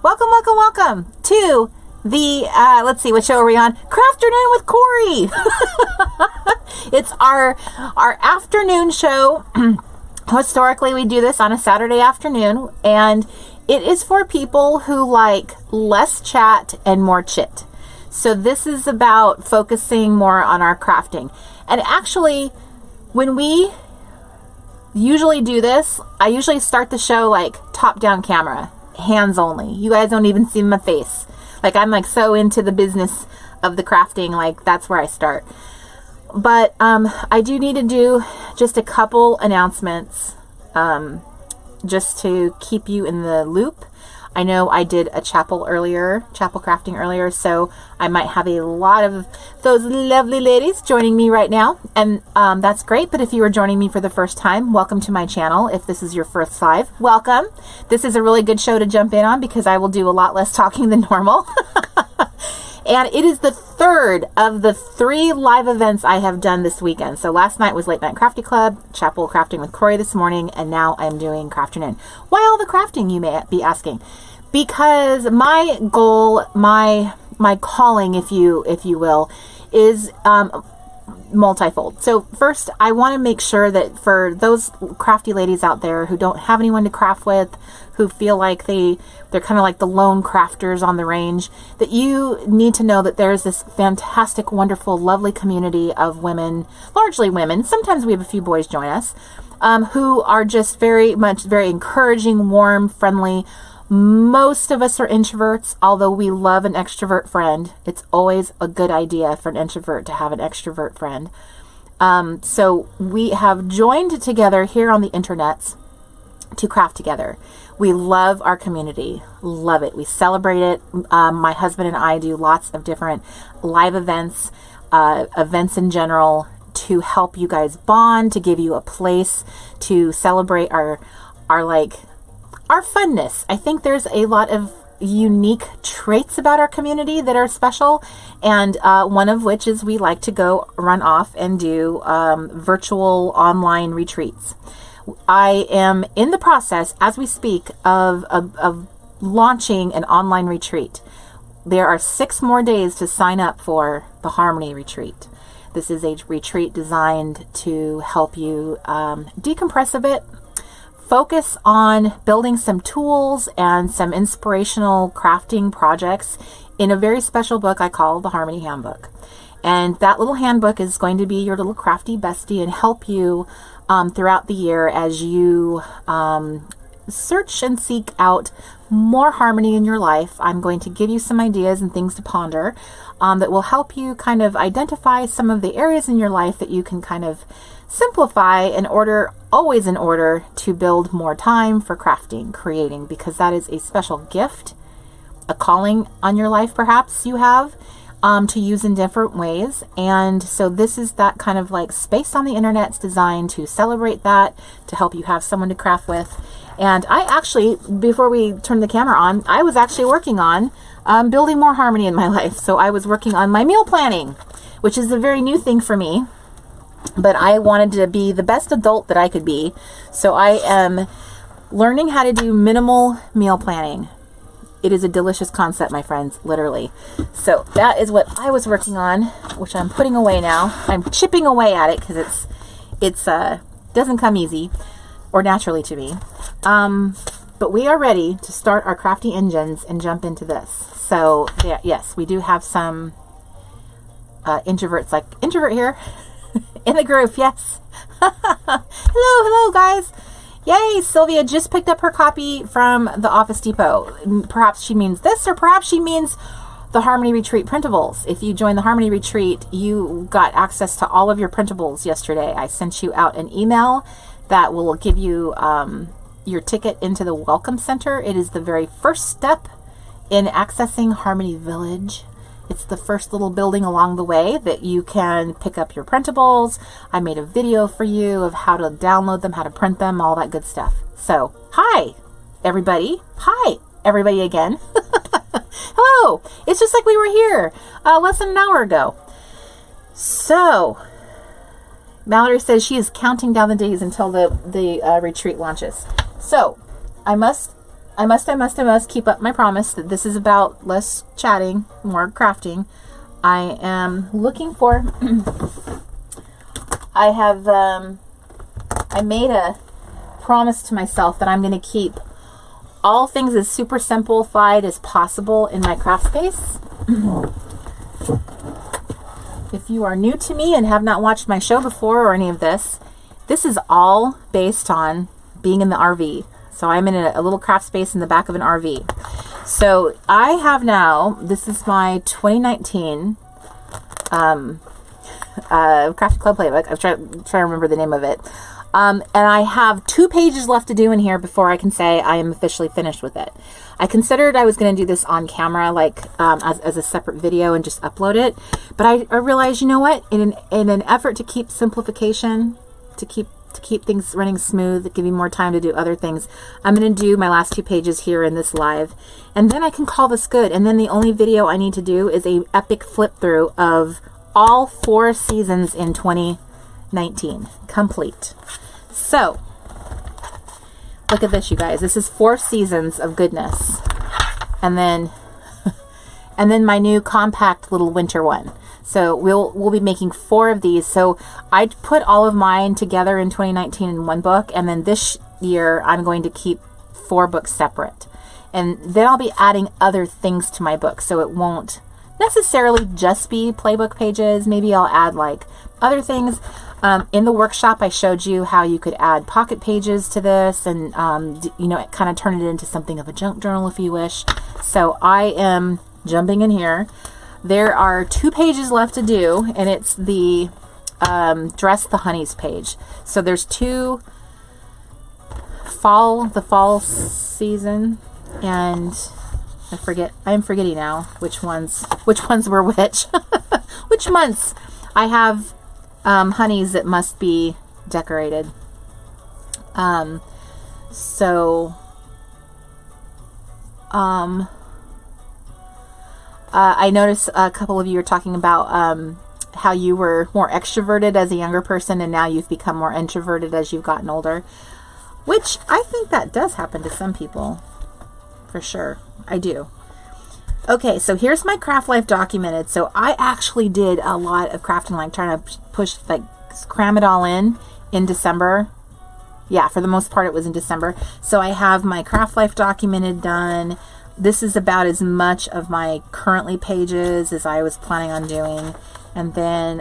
Welcome to the, let's see, what show are we on? Crafternoon with Cori. It's our afternoon show. Historically, we do this on a Saturday afternoon, and it is for people who like less chat and more chit. So this is about focusing more on our crafting. And actually, when we usually do this, I usually start the show like top-down camera, hands only. You guys don't even see my face. Like, I'm like so into the business of the crafting, like that's where I start. But I do need to do just a couple announcements just to keep you in the loop. I know I did a chapel crafting earlier, so I might have a lot of those lovely ladies joining me right now, and that's great. But if you are joining me for the first time, welcome to my channel. If this is your first live, welcome. This is a really good show to jump in on because I will do a lot less talking than normal. And it is the third of the 3 live events I have done this weekend. So last night was Late Night Crafty Club, Chapel Crafting with Cori this morning, and now I'm doing Crafternoon. Why all the crafting, you may be asking? Because my goal, my calling, if you will, is multifold. So first, I want to make sure that for those crafty ladies out there who don't have anyone to craft with, who feel like they're kind of like the lone crafters on the range, that you need to know that there's this fantastic, wonderful, lovely community of women, largely women. Sometimes we have a few boys join us, who are just very encouraging, warm, friendly. Most of us are introverts, although we love an extrovert friend. It's always a good idea for an introvert to have an extrovert friend. So we have joined together here on the internets to craft together. We love our community, love it. We celebrate it. My husband and I do lots of different live events, events in general, to help you guys bond, to give you a place to celebrate our funness. I think there's a lot of unique traits about our community that are special, and one of which is we like to go run off and do virtual online retreats. I am in the process, as we speak, of launching an online retreat. There are 6 more days to sign up for the Harmony Retreat. This is a retreat designed to help you decompress a bit, focus on building some tools and some inspirational crafting projects in a very special book I call the Harmony Handbook. And that little handbook is going to be your little crafty bestie and help you throughout the year as you search and seek out more harmony in your life. I'm going to give you some ideas and things to ponder that will help you kind of identify some of the areas in your life that you can kind of simplify always in order to build more time for crafting, creating, because that is a special gift, a calling on your life perhaps you have to use in different ways. And so this is that kind of like space on the internet's designed to celebrate that, to help you have someone to craft with. And I actually, before we turn the camera on, I was actually working on building more harmony in my life. So I was working on my meal planning, which is a very new thing for me. But I wanted to be the best adult that I could be. So I am learning how to do minimal meal planning. It is a delicious concept, my friends, literally. So that is what I was working on, which I'm putting away now. I'm chipping away at it because it's doesn't come easy or naturally to me. But we are ready to start our crafty engines and jump into this. So yeah, yes, we do have some introverts, like introvert here. In the group, yes. Hello guys. Yay, Sylvia just picked up her copy from the Office Depot. Perhaps she means this, or perhaps she means the Harmony Retreat printables. If you join the Harmony Retreat, you got access to all of your printables yesterday. I sent you out an email that will give you your ticket into the Welcome Center. It is the very first step in accessing Harmony Village. It's the first little building along the way that you can pick up your printables. I made a video for you of how to download them, how to print them, all that good stuff. So, hi, everybody. Hi, everybody again. Hello. It's just like we were here less than an hour ago. So, Mallory says she is counting down the days until the retreat launches. So, I must I must keep up my promise that this is about less chatting, more crafting. I am looking for, I made a promise to myself that I'm going to keep all things as super simplified as possible in my craft space. If you are new to me and have not watched my show before or any of this, this is all based on being in the RV. So I'm in a little craft space in the back of an RV. So I have now, this is my 2019 Craft Club Playbook. I'm trying to remember the name of it. And I have 2 pages left to do in here before I can say I am officially finished with it. I considered I was going to do this on camera, like as a separate video and just upload it. But I realized, you know what? In an effort to keep simplification, to keep things running smooth, give me more time to do other things, I'm going to do my last 2 pages here in this live. And then I can call this good. And then the only video I need to do is a epic flip through of all 4 seasons in 2019. Complete. So, look at this, you guys. This is 4 seasons of goodness. And then my new compact little winter one. So we'll be making 4 of these. So I put all of mine together in 2019 in one book, and then this year I'm going to keep 4 books separate. And then I'll be adding other things to my book, so it won't necessarily just be playbook pages. Maybe I'll add like other things. In the workshop, I showed you how you could add pocket pages to this and, you know, kind of turn it into something of a junk journal if you wish. So I am jumping in here. There are 2 pages left to do, and it's the Dress the Honeys page. So there's 2 the fall season, and I'm forgetting now which ones were which. Which months I have honeys that must be decorated. I noticed a couple of you were talking about how you were more extroverted as a younger person, and now you've become more introverted as you've gotten older, which I think that does happen to some people, for sure. I do. Okay, so here's my craft life documented. So I actually did a lot of crafting, like trying to cram it all in December. Yeah, for the most part it was in December. So I have my craft life documented done. This is about as much of my currently pages as I was planning on doing. And then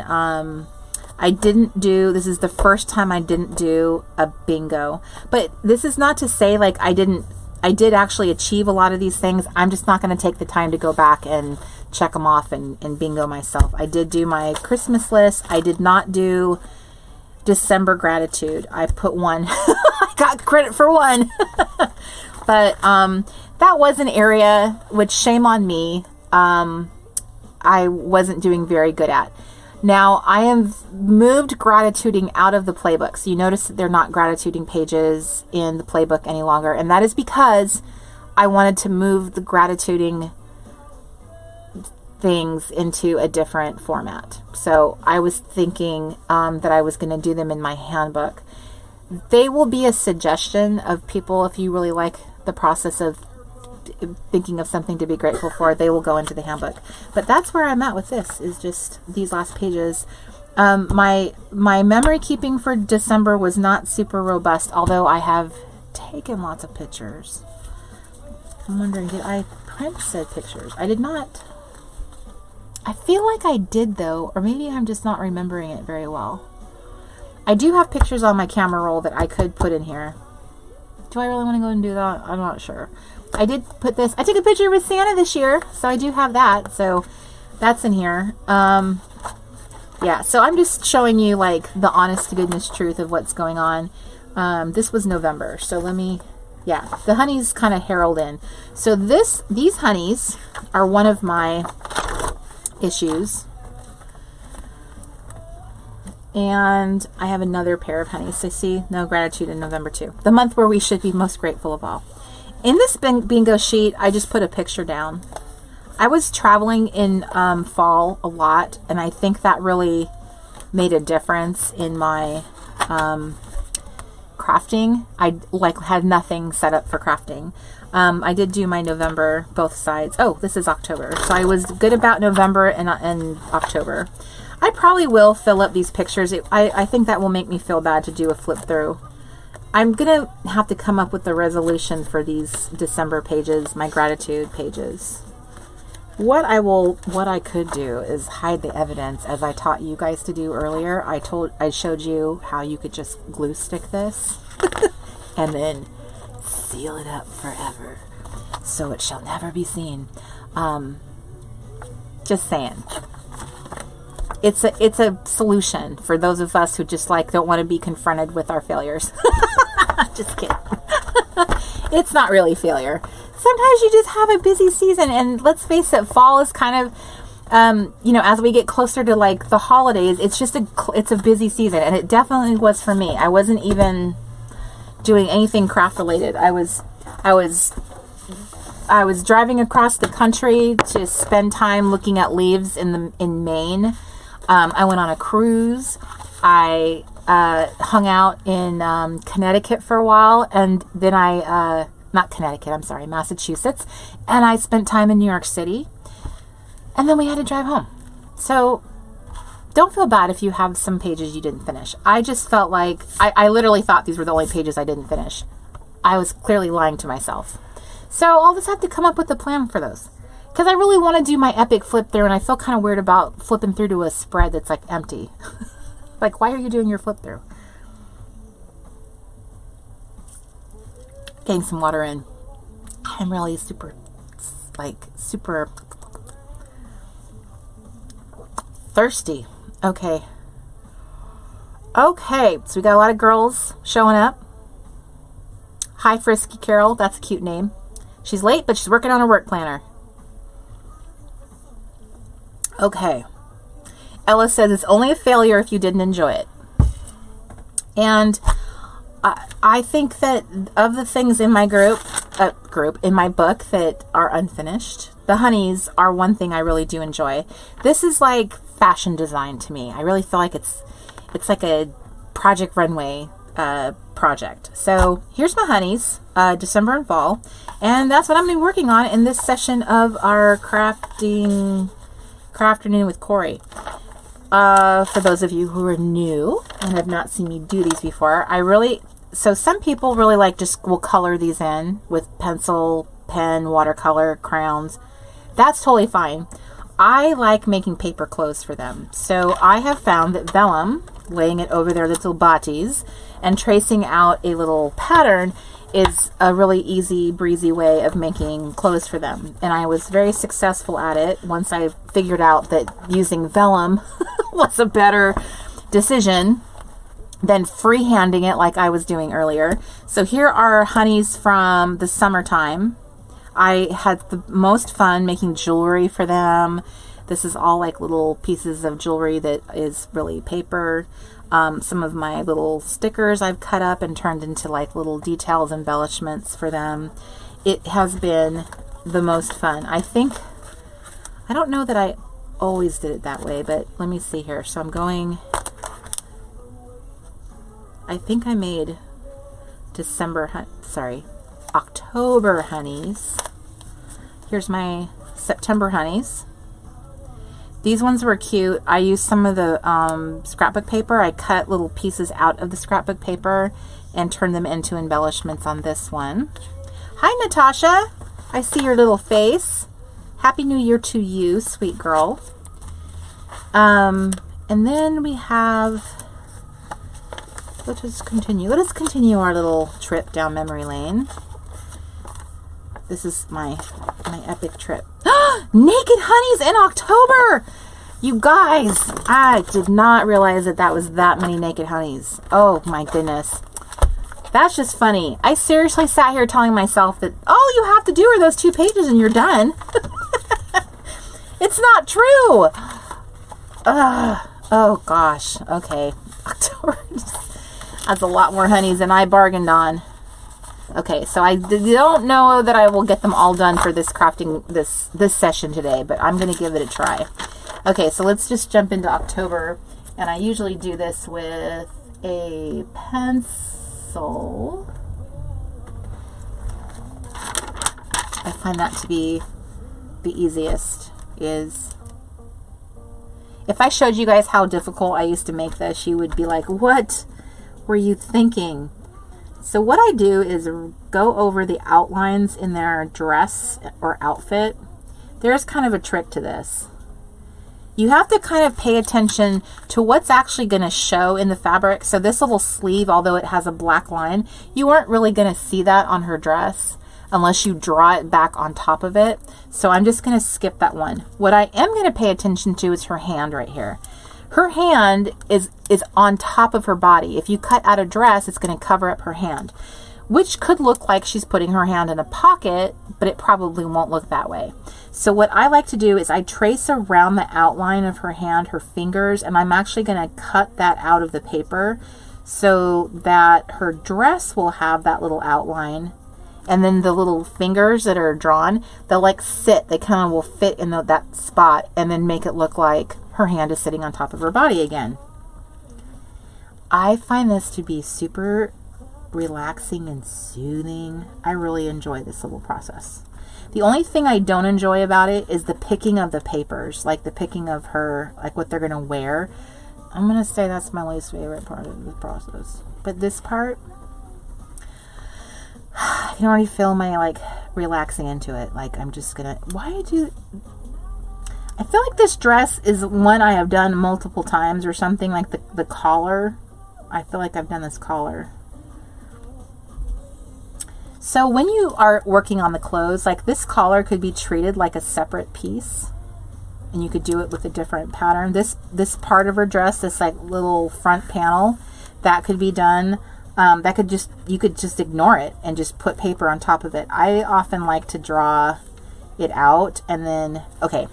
this is the first time I didn't do a bingo. But this is not to say like I did actually achieve a lot of these things. I'm just not going to take the time to go back and check them off and bingo myself. I did do my Christmas list. I did not do December gratitude. I put 1. I got credit for 1. But that was an area which, shame on me, I wasn't doing very good at. Now, I have moved gratituding out of the playbook. So you notice that they're not gratituding pages in the playbook any longer. And that is because I wanted to move the gratituding things into a different format. So I was thinking that I was going to do them in my handbook. They will be a suggestion of people if you really like the process of thinking of something to be grateful for. They will go into the handbook. But that's where I'm at with this, is just these last pages. My memory keeping for December was not super robust, although I have taken lots of pictures. I'm wondering, did I print said pictures? I did not. I feel like I did though, or maybe I'm just not remembering it very well. I do have pictures on my camera roll that I could put in here. Do I really want to go and do that? I'm not sure. I did put this. I took a picture with Santa this year, so I do have that. So that's in here. Yeah, so I'm just showing you like the honest to goodness truth of what's going on. This was November, so let me, yeah, the honeys kind of herald in. So these honeys are one of my issues. And I have another pair of honeys. So see, no gratitude in November too. The month where we should be most grateful of all. In this bingo sheet, I just put a picture down. I was traveling in fall a lot, and I think that really made a difference in my crafting. I had nothing set up for crafting. I did do my November, both sides. Oh, this is October. So I was good about November and October. I probably will fill up these pictures. I think that will make me feel bad to do a flip through. I'm going to have to come up with a resolution for these December pages, my gratitude pages. What I could do is hide the evidence, as I taught you guys to do earlier. I showed you how you could just glue stick this and then seal it up forever so it shall never be seen. Just saying. It's a solution for those of us who just like don't want to be confronted with our failures. Just kidding. It's not really failure. Sometimes you just have a busy season, and let's face it, fall is kind of, as we get closer to like the holidays, it's a busy season, and it definitely was for me. I wasn't even doing anything craft related. I was driving across the country to spend time looking at leaves in Maine. I went on a cruise. I hung out in Connecticut for a while, and then not Connecticut, I'm sorry, Massachusetts, and I spent time in New York City, and then we had to drive home. So don't feel bad if you have some pages you didn't finish. I just felt like, I literally thought these were the only pages I didn't finish. I was clearly lying to myself. So I'll just have to come up with a plan for those. Because I really want to do my epic flip through, and I feel kind of weird about flipping through to a spread that's like empty. Like, why are you doing your flip through? Getting some water in. I'm really super thirsty. Okay. Okay, so we got a lot of girls showing up. Hi, Frisky Carol. That's a cute name. She's late, but she's working on her work planner. Okay. Ella says it's only a failure if you didn't enjoy it. And I think that of the things in my in my book that are unfinished, the honeys are one thing I really do enjoy. This is like fashion design to me. I really feel like it's like a Project Runway project. So here's my honeys, December and fall, and that's what I'm going to be working on in this session of our Crafternoon with Cori. For those of you who are new and have not seen me do these before, so some people really like just will color these in with pencil, pen, watercolor, crayons. That's totally fine. I like making paper clothes for them. So I have found that vellum, laying it over their little bodies and tracing out a little pattern is a really easy, breezy way of making clothes for them. And I was very successful at it once I figured out that using vellum was a better decision than freehanding it like I was doing earlier. So here are honeys from the summertime. I had the most fun making jewelry for them. This is all like little pieces of jewelry that is really paper. Some of my little stickers I've cut up and turned into like little details, embellishments for them. It has been the most fun. I don't know that I always did it that way, but let me see here. So I think I made October honeys. Here's my September honeys. These ones were cute. I used some of the scrapbook paper. I cut little pieces out of the scrapbook paper and turned them into embellishments on this one. Hi, Natasha. I see your little face. Happy New Year to you, sweet girl. And then we have... Let us continue our little trip down memory lane. This is my epic trip. Naked honeys in October! You guys, I did not realize that was that many naked honeys. Oh my goodness. That's just funny. I seriously sat here telling myself that all you have to do are those 2 pages and you're done. It's not true. Oh gosh. Okay. October has a lot more honeys than I bargained on. Okay, so I don't know that I will get them all done for this crafting, this session today, but I'm going to give it a try. Okay, so let's just jump into October, and I usually do this with a pencil. I find that to be the easiest. Is if I showed you guys how difficult I used to make this, you would be like, what were you thinking? So what I do is go over the outlines in their dress or outfit. There's kind of a trick to this. You have to kind of pay attention to what's actually going to show in the fabric. So this little sleeve, although it has a black line, you aren't really going to see that on her dress unless you draw it back on top of it. So I'm just going to skip that one. What I am going to pay attention to is her hand right here. Her hand is on top of her body. If you cut out a dress, it's going to cover up her hand, which could look like she's putting her hand in a pocket, but it probably won't look that way. So what I like to do is I trace around the outline of her hand, her fingers, and I'm actually going to cut that out of the paper so that her dress will have that little outline. And then the little fingers that are drawn, they'll like sit, they kind of will fit in that spot and then make it look like her hand is sitting on top of her body again. I find this to be super relaxing and soothing. I really enjoy this little process. The only thing I don't enjoy about it is the picking of the papers, like the picking of her, like what they're going to wear. I'm going to say that's my least favorite part of the process. But this part, I can already feel my like relaxing into it. Like I'm just going to, I feel like this dress is one I have done multiple times or something, like the collar. I feel like I've done this collar. So when you are working on the clothes, like this collar could be treated like a separate piece, and you could do it with a different pattern. This part of her dress, this like little front panel, that could be done. You could just ignore it and just put paper on top of it. I often like to draw it out and then, okay,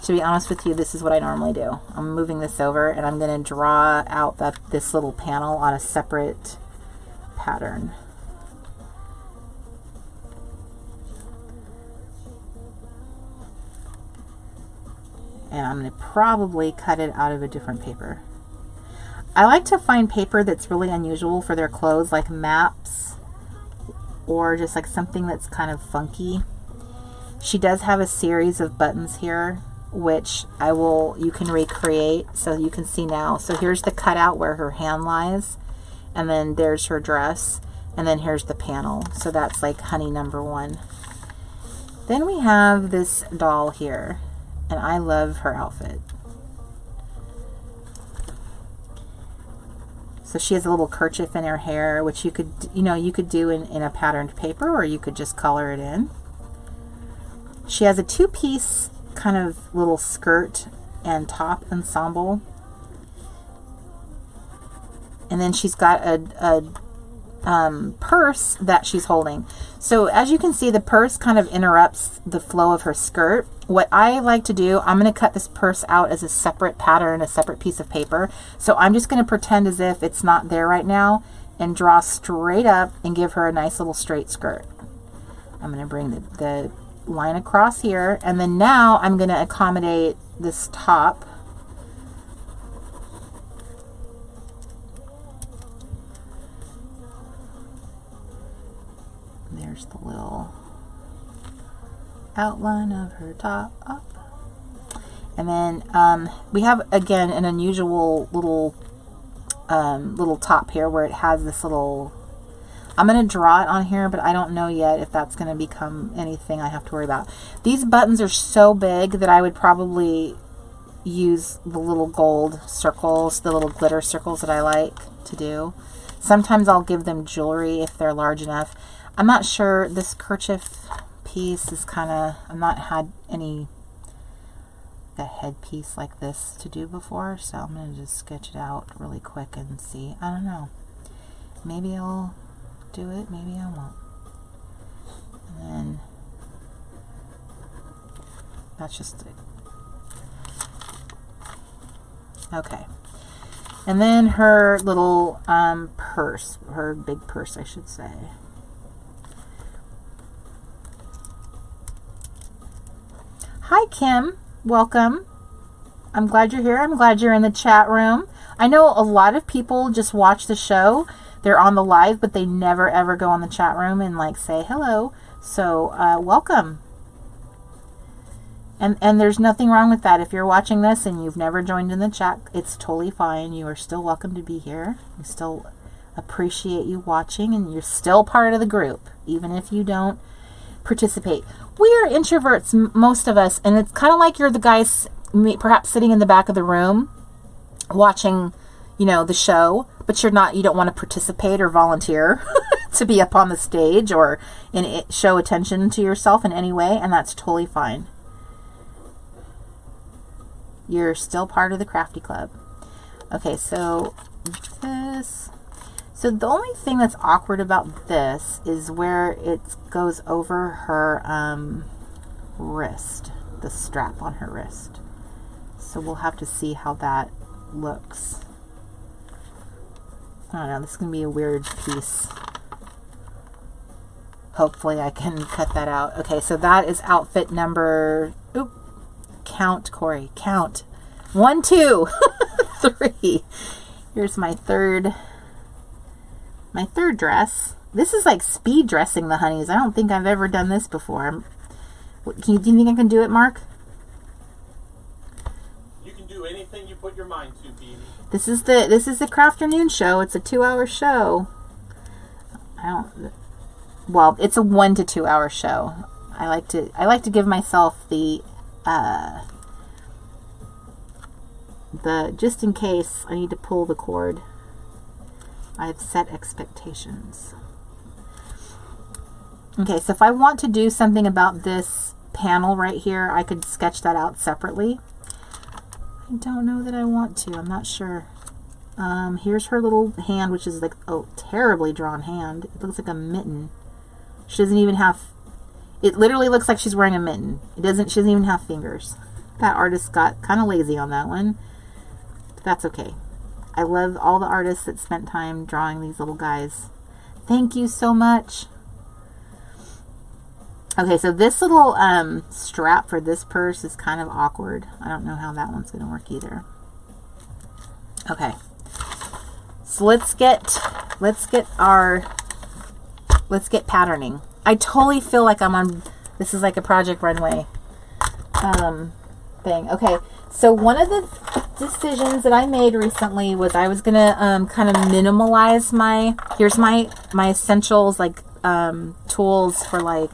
to be honest with you, this is what I normally do. I'm moving this over and I'm going to draw out this little panel on a separate pattern. And I'm going to probably cut it out of a different paper. I like to find paper that's really unusual for their clothes, like maps or just like something that's kind of funky. She does have a series of buttons here, which you can recreate so you can see now. So here's the cutout where her hand lies, and then there's her dress, and then here's the panel. So that's like honey number 1. Then we have this doll here. And I love her outfit. So she has a little kerchief in her hair, which you could do in a patterned paper, or you could just color it in. She has a 2-piece kind of little skirt and top ensemble. And then she's got a purse that she's holding. So as you can see, the purse kind of interrupts the flow of her skirt. What I like to do, I'm going to cut this purse out as a separate pattern, a separate piece of paper. So I'm just going to pretend as if it's not there right now and draw straight up and give her a nice little straight skirt. I'm going to bring the line across here, and then now I'm going to accommodate this top. There's the little outline of her top up. And then we have, again, an unusual little top here where it has this little, I'm going to draw it on here, but I don't know yet if that's going to become anything I have to worry about. These buttons are so big that I would probably use the little gold circles, the little glitter circles that I like to do. Sometimes I'll give them jewelry if they're large enough. I'm not sure, this kerchief piece is kind of, I've not had any a headpiece like this to do before, so I'm going to just sketch it out really quick and see. I don't know. Maybe I'll do it, maybe I won't. And then that's just it. Okay. And then her little purse, her big purse, I should say. Hi, Kim. Welcome. I'm glad you're here. I'm glad you're in the chat room. I know a lot of people just watch the show. They're on the live, but they never ever go on the chat room and like say hello. So welcome. And there's nothing wrong with that. If you're watching this and you've never joined in the chat, it's totally fine. You are still welcome to be here. We still appreciate you watching, and you're still part of the group, even if you don't participate. We are introverts, most of us, and it's kind of like you're the guys perhaps sitting in the back of the room watching, you know, the show, but you don't want to participate or volunteer to be up on the stage or show attention to yourself in any way, and that's totally fine. You're still part of the Crafty Club. Okay, so this. So the only thing that's awkward about this is where it goes over her wrist, the strap on her wrist. So we'll have to see how that looks. I don't know, this is going to be a weird piece. Hopefully I can cut that out. Okay, so that is outfit number... Oop. Count, Cori. Count. 1, 2, 3. Here's my third dress. This is like speed dressing the honeys. I don't think I've ever done this before. Do you think I can do it, Mark? You can do anything you put your mind to, Phoebe. This is the Crafternoon show. It's a 2-hour show. Well, it's a 1 to 2 hour show. I like to give myself the just in case I need to pull the cord. I've set expectations. Okay, so if I want to do something about this panel right here, I could sketch that out separately. I don't know that I want to. I'm not sure. Here's her little hand, which is like a terribly drawn hand. It looks like a mitten. She doesn't even have... It literally looks like she's wearing a mitten. She doesn't even have fingers. That artist got kind of lazy on that one. But that's okay. I love all the artists that spent time drawing these little guys. Thank you so much. Okay, so this little strap for this purse is kind of awkward. I don't know how that one's going to work either. Okay. So let's get patterning. I totally feel like I'm on, this is like a Project Runway thing. Okay, so one of the decisions that I made recently was I was going to kind of minimalize here's my essentials, like tools for like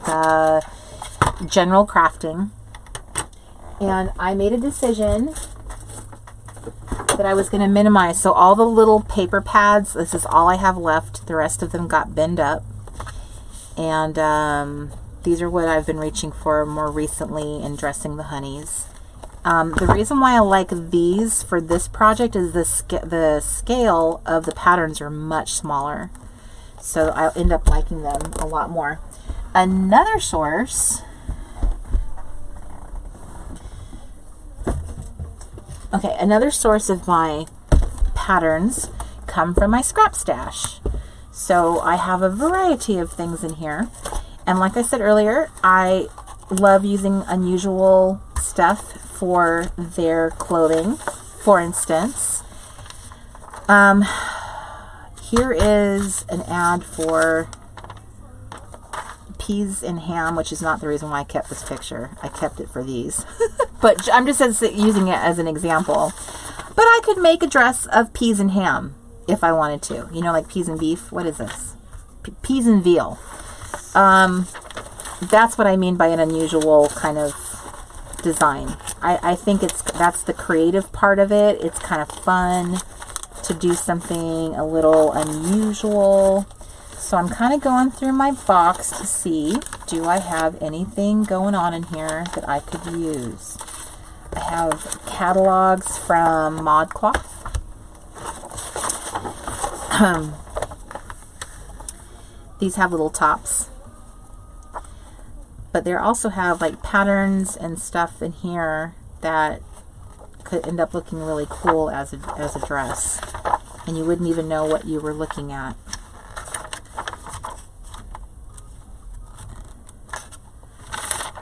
general crafting. And I made a decision that I was going to minimize. So all the little paper pads, this is all I have left. The rest of them got bent up. And these are what I've been reaching for more recently in dressing the honeys. The reason why I like these for this project is the scale of the patterns are much smaller. So I'll end up liking them a lot more. Another source... Okay, another source of my patterns come from my scrap stash. So I have a variety of things in here. And like I said earlier, I love using unusual stuff for their clothing. For instance, here is an ad for peas and ham, which is not the reason why I kept this picture. I kept it for these. But I'm just using it as an example. But I could make a dress of peas and ham if I wanted to. You know, like peas and beef. What is this? Peas and veal. That's what I mean by an unusual kind of design. I think that's the creative part of it. It's kind of fun to do something a little unusual. So I'm kind of going through my box to see, do I have anything going on in here that I could use? I have catalogs from ModCloth. These have little tops. But they also have like patterns and stuff in here that could end up looking really cool as a dress. And you wouldn't even know what you were looking at.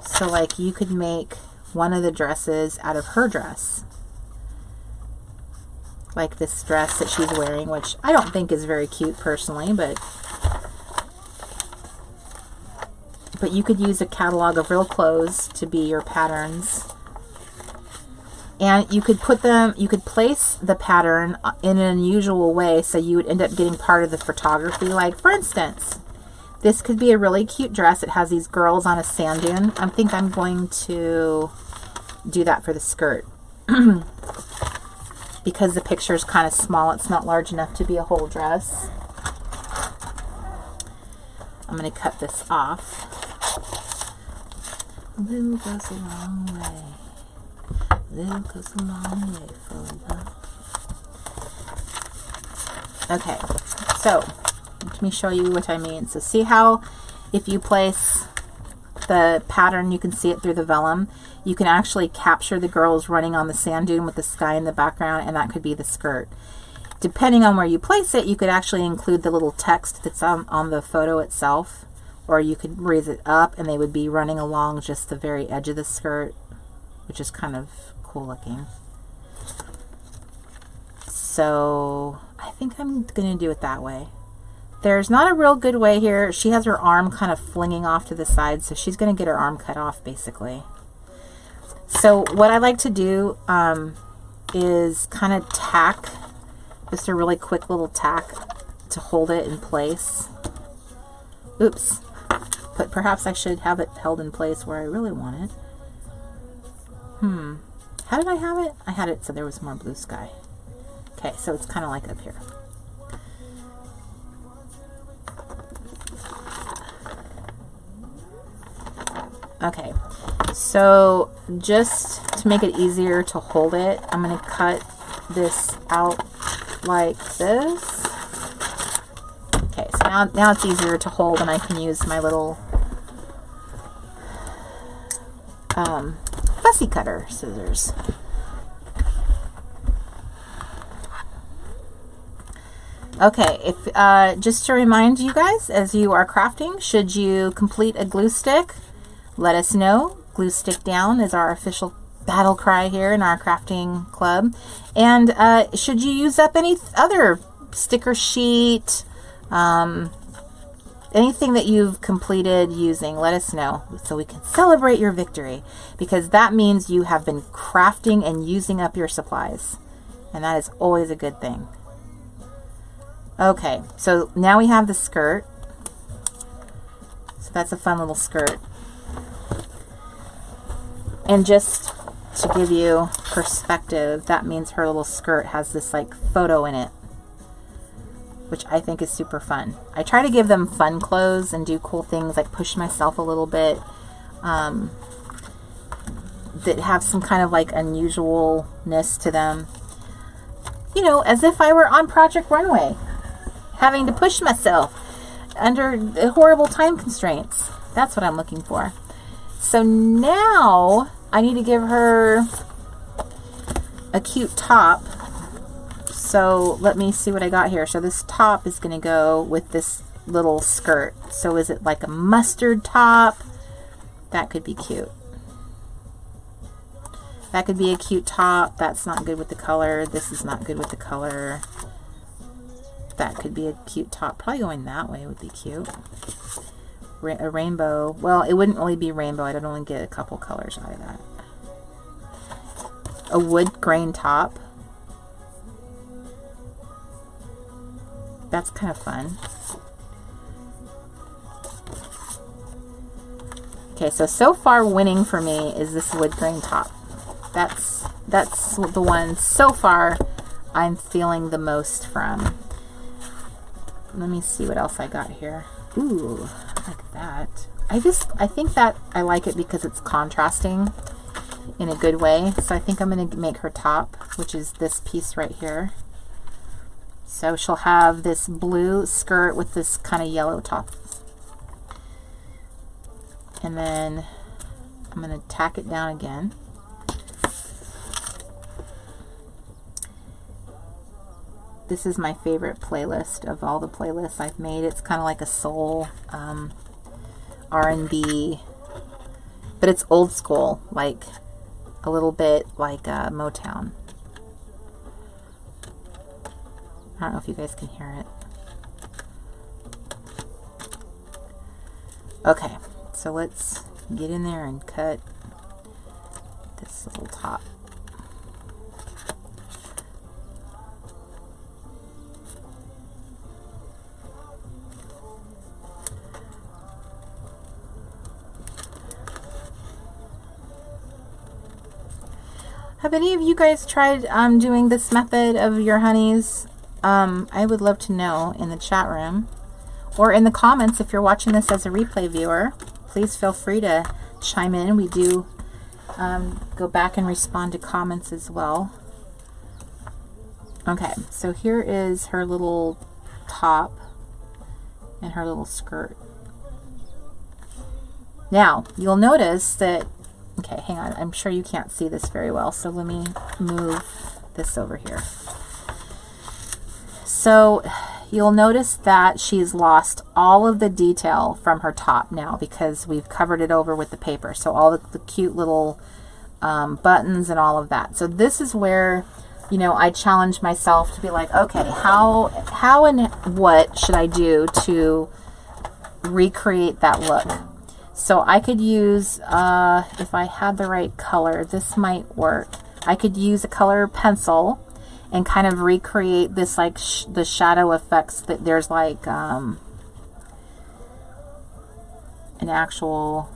So like you could make one of the dresses out of her dress. Like this dress that she's wearing, which I don't think is very cute personally, but but you could use a catalog of real clothes to be your patterns. And you could place the pattern in an unusual way, so you would end up getting part of the photography. Like, for instance, this could be a really cute dress. It has these girls on a sand dune. I think I'm going to do that for the skirt. Because the picture is kind of small. It's not large enough to be a whole dress. I'm going to cut this off. Little goes a long way. Little goes a long way for love. Okay, so let me show you what I mean. So see how if you place the pattern, you can see it through the vellum. You can actually capture the girls running on the sand dune with the sky in the background, and that could be the skirt. Depending on where you place it, you could actually include the little text that's on the photo itself, or you could raise it up and they would be running along just the very edge of the skirt, which is kind of cool looking. So I think I'm going to do it that way. There's not a real good way here. She has her arm kind of flinging off to the side, so she's going to get her arm cut off basically. So what I like to do is kind of tack, just a really quick little tack to hold it in place. Oops. But perhaps I should have it held in place where I really want it. How did I have it? I had it so there was more blue sky. Okay, so it's kind of like up here. Okay, so just to make it easier to hold it, I'm going to cut this out like this. Okay, so now it's easier to hold, and I can use my little fussy cutter scissors. Okay, if just to remind you guys, as you are crafting, should you complete a glue stick, let us know. Glue stick down is our official battle cry here in our crafting club. And should you use up any other sticker sheet, anything that you've completed using, let us know so we can celebrate your victory, because that means you have been crafting and using up your supplies, and that is always a good thing. Okay, so now we have the skirt. So that's a fun little skirt. And just to give you perspective, that means her little skirt has this like photo in it, which I think is super fun. I try to give them fun clothes and do cool things, like push myself a little bit, that have some kind of like unusualness to them. You know, as if I were on Project Runway, having to push myself under horrible time constraints. That's what I'm looking for. So now I need to give her a cute top. So let me see what I got here. So this top is going to go with this little skirt. So is it like a mustard top? That could be cute. That could be a cute top. That's not good with the color. This is not good with the color. That could be a cute top. Probably going that way would be cute. A rainbow. Well, it wouldn't really be rainbow. I'd only get a couple colors out of that. A wood grain top. That's kind of fun. Okay, so far winning for me is this wood grain top. That's the one so far I'm feeling the most from. Let me see what else I got here. Ooh, I like that. I think that I like it because it's contrasting in a good way. So I think I'm going to make her top, which is this piece right here. So she'll have this blue skirt with this kind of yellow top. And then I'm going to tack it down again. This is my favorite playlist of all the playlists I've made. It's kind of like a soul, R&B, but it's old school, like a little bit like Motown. I don't know if you guys can hear it. Okay, So let's get in there and cut this little top. Have any of you guys tried doing this method of your honeys? I would love to know in the chat room or in the comments if you're watching this as a replay viewer. Please feel free to chime in. We do go back and respond to comments as well. Okay, so here is her little top and her little skirt. Now, you'll notice that, okay, hang on, I'm sure you can't see this very well, so let me move this over here. So you'll notice that she's lost all of the detail from her top now because we've covered it over with the paper. So all the cute little buttons and all of that. So this is where, you know, I challenge myself to be like, okay, how and what should I do to recreate that look? So I could use, if I had the right color, this might work. I could use a color pencil and kind of recreate this, like the shadow effects that there's like an actual.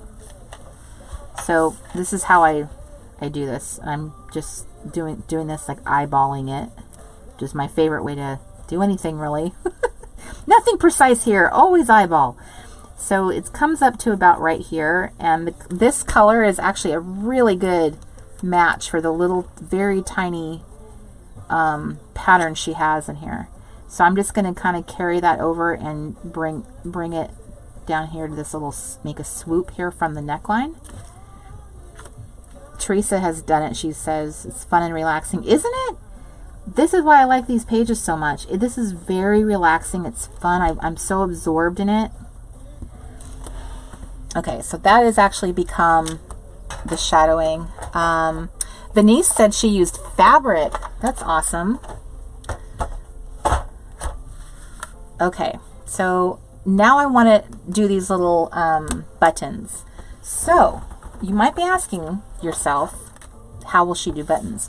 So this is how I do this. I'm just doing this like eyeballing it, which is my favorite way to do anything really. Nothing precise here, always eyeball. So it comes up to about right here, and this color is actually a really good match for the little very tiny pattern she has in here. So I'm just going to kind of carry that over and bring it down here to this little, make a swoop here from the neckline. Teresa has done it. She says it's fun and relaxing, isn't it? This is why I like these pages so much. This is very relaxing. It's fun. I'm so absorbed in it. Okay, so that has actually become the shadowing. Venice said she used fabric. That's awesome. Okay, so now I want to do these little buttons. So you might be asking yourself, how will she do buttons?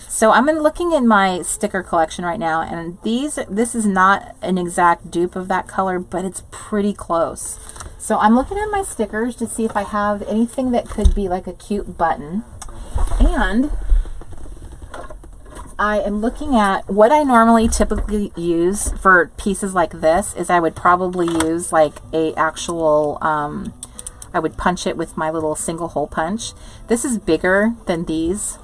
So I'm looking in my sticker collection right now, and this is not an exact dupe of that color, but it's pretty close. So I'm looking at my stickers to see if I have anything that could be like a cute button. And I am looking at what I normally typically use for pieces like this is I would probably use like a actual, I would punch it with my little single hole punch. This is bigger than these.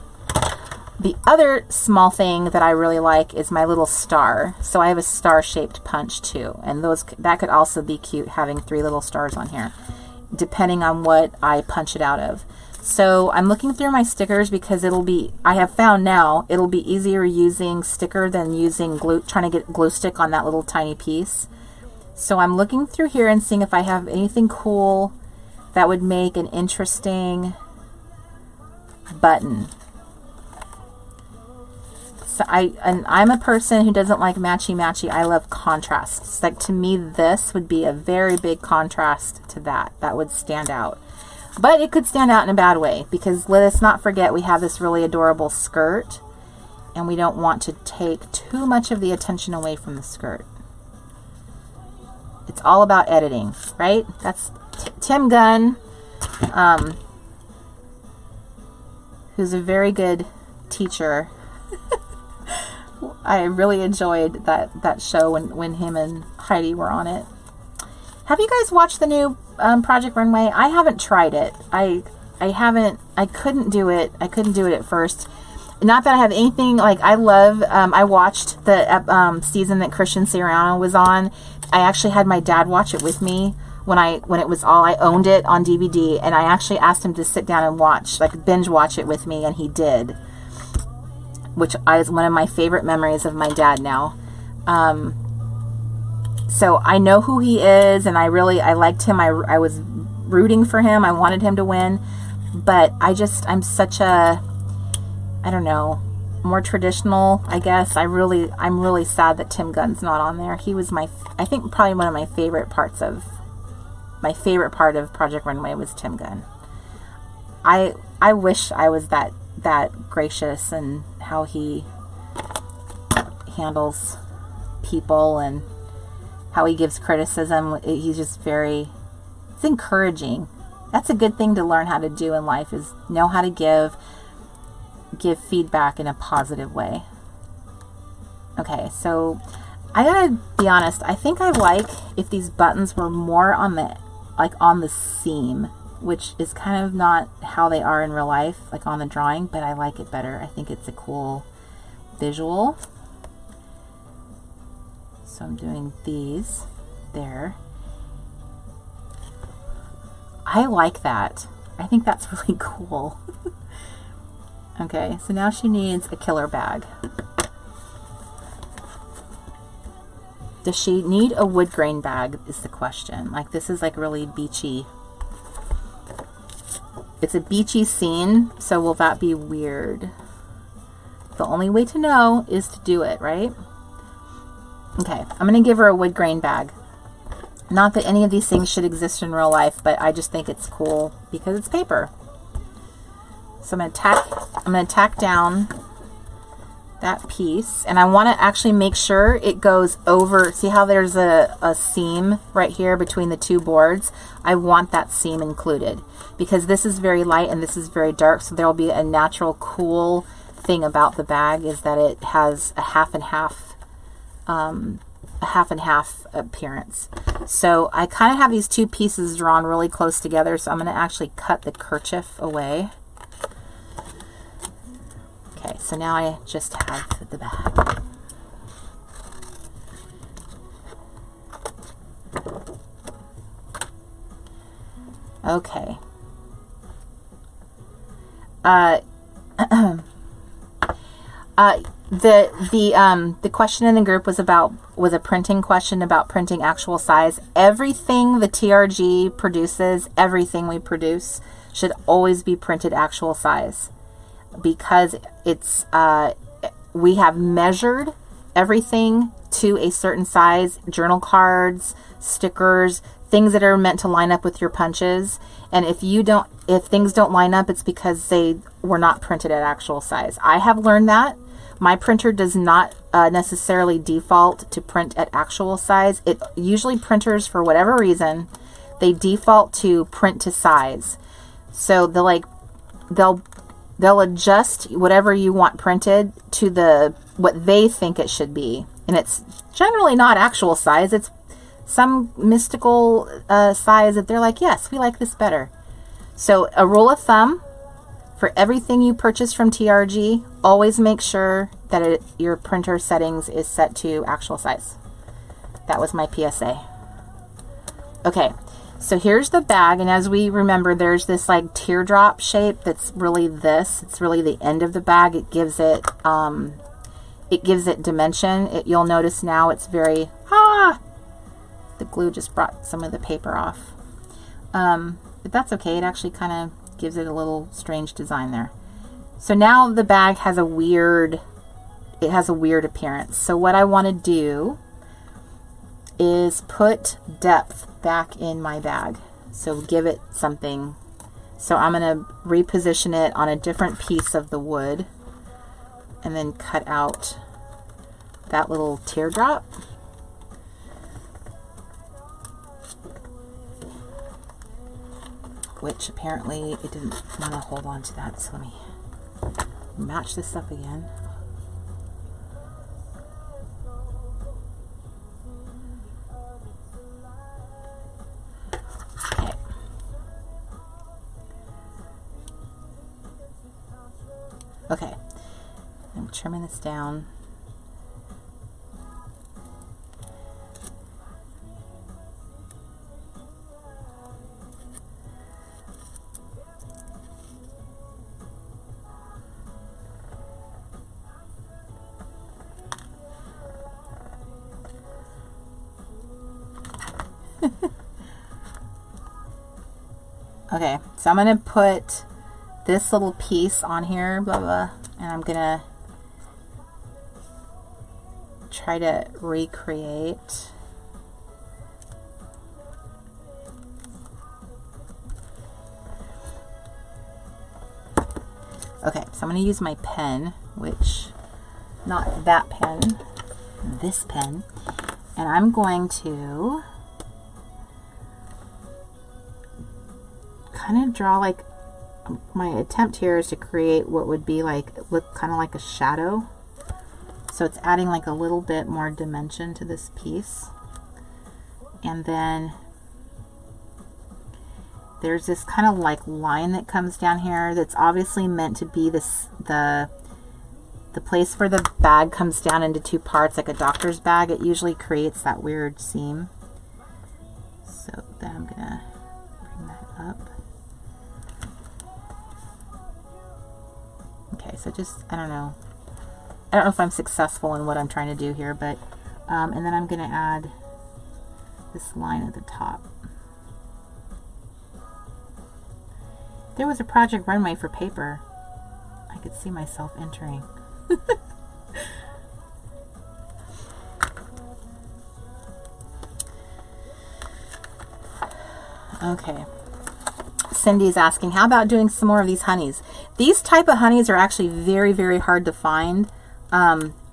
The other small thing that I really like is my little star. So I have a star-shaped punch too, and that could also be cute, having 3 little stars on here, depending on what I punch it out of. So I'm looking through my stickers because I have found now it'll be easier using sticker than using glue, trying to get glue stick on that little tiny piece. So I'm looking through here and seeing if I have anything cool that would make an interesting button. So I'm a person who doesn't like matchy-matchy. I love contrasts. Like, to me, this would be a very big contrast to that. That would stand out. But it could stand out in a bad way, because let us not forget we have this really adorable skirt, and we don't want to take too much of the attention away from the skirt. It's all about editing, right? That's Tim Gunn, who's a very good teacher. I really enjoyed that show when him and Heidi were on it. Have you guys watched the new Project Runway? I haven't tried it. I couldn't do it. I couldn't do it at first. Not that I have anything, like, I watched the season that Christian Siriano was on. I actually had my dad watch it with me when it was all, I owned it on DVD, and I actually asked him to sit down and watch, like, binge watch it with me, and he did. Which is one of my favorite memories of my dad now. So I know who he is, and I liked him. I was rooting for him. I wanted him to win. But I'm such a, I don't know, more traditional, I guess. I'm really sad that Tim Gunn's not on there. He was I think probably one of my favorite parts of my favorite part of Project Runway was Tim Gunn. I wish I was that gracious in how he handles people and how he gives criticism. He's just it's encouraging. That's a good thing to learn how to do in life, is know how to give feedback in a positive way. Okay, so I gotta be honest, I think I like if these buttons were more on the seam, which is kind of not how they are in real life, like on the drawing, but I like it better. I think it's a cool visual. So I'm doing these there. I like that. I think that's really cool. Okay, so now she needs a killer bag. Does she need a wood grain bag is the question. Like, this is like really beachy. It's a beachy scene, so will that be weird? The only way to know is to do it, right? Okay, I'm going to give her a wood grain bag. Not that any of these things should exist in real life, but I just think it's cool because it's paper. So I'm going to tack down that piece, and I want to actually make sure it goes over. See how there's a seam right here between the two boards? I want that seam included because this is very light and this is very dark, so there will be a natural cool thing about the bag is that it has a half and half appearance. So I kind of have these two pieces drawn really close together, so I'm going to actually cut the kerchief away. Okay, so now I just have the bag. Okay. The question in the group was a printing question about printing actual size. Everything the TRG produces, everything we produce, should always be printed actual size, because it's we have measured everything to a certain size. Journal cards, stickers, things that are meant to line up with your punches. And if things don't line up, it's because they were not printed at actual size. I have learned that. My printer does not necessarily default to print at actual size. It usually, printers, for whatever reason, they default to print to size. So they'll adjust whatever you want printed to what they think it should be. And it's generally not actual size. It's some mystical size that they're like, yes, we like this better. So a rule of thumb for everything you purchase from TRG, always make sure that your printer settings is set to actual size. That was my PSA. Okay, so here's the bag, and as we remember, there's this like teardrop shape that's really this. It's really the end of the bag. It gives it dimension. You'll notice now it's very, the glue just brought some of the paper off. But that's okay. It actually kind of gives it a little strange design there. So now the bag has a weird appearance. So what I want to do is put depth back in my bag. So give it something. So I'm going to reposition it on a different piece of the wood and then cut out that little teardrop. Which apparently it didn't want to hold on to that. So let me match this up again. Okay. Okay. I'm trimming this down. Okay, so I'm going to put this little piece on here, blah, blah, and I'm going to try to recreate Okay, so I'm going to use my pen, which, not that pen, this pen, and I'm going to kind of draw, like, my attempt here is to create what would be like, look kind of like a shadow. So it's adding like a little bit more dimension to this piece. And then there's this kind of like line that comes down here that's obviously meant to be this, the place where the bag comes down into two parts, like a doctor's bag. It usually creates that weird seam. So then I'm gonna bring that up. Okay, so just, I don't know if I'm successful in what I'm trying to do here, but, and then I'm going to add this line at the top. There was a project runway for paper. I could see myself entering. Okay. Cindy's asking, how about doing some more of these honeys? These type of honeys are actually very, very hard to find.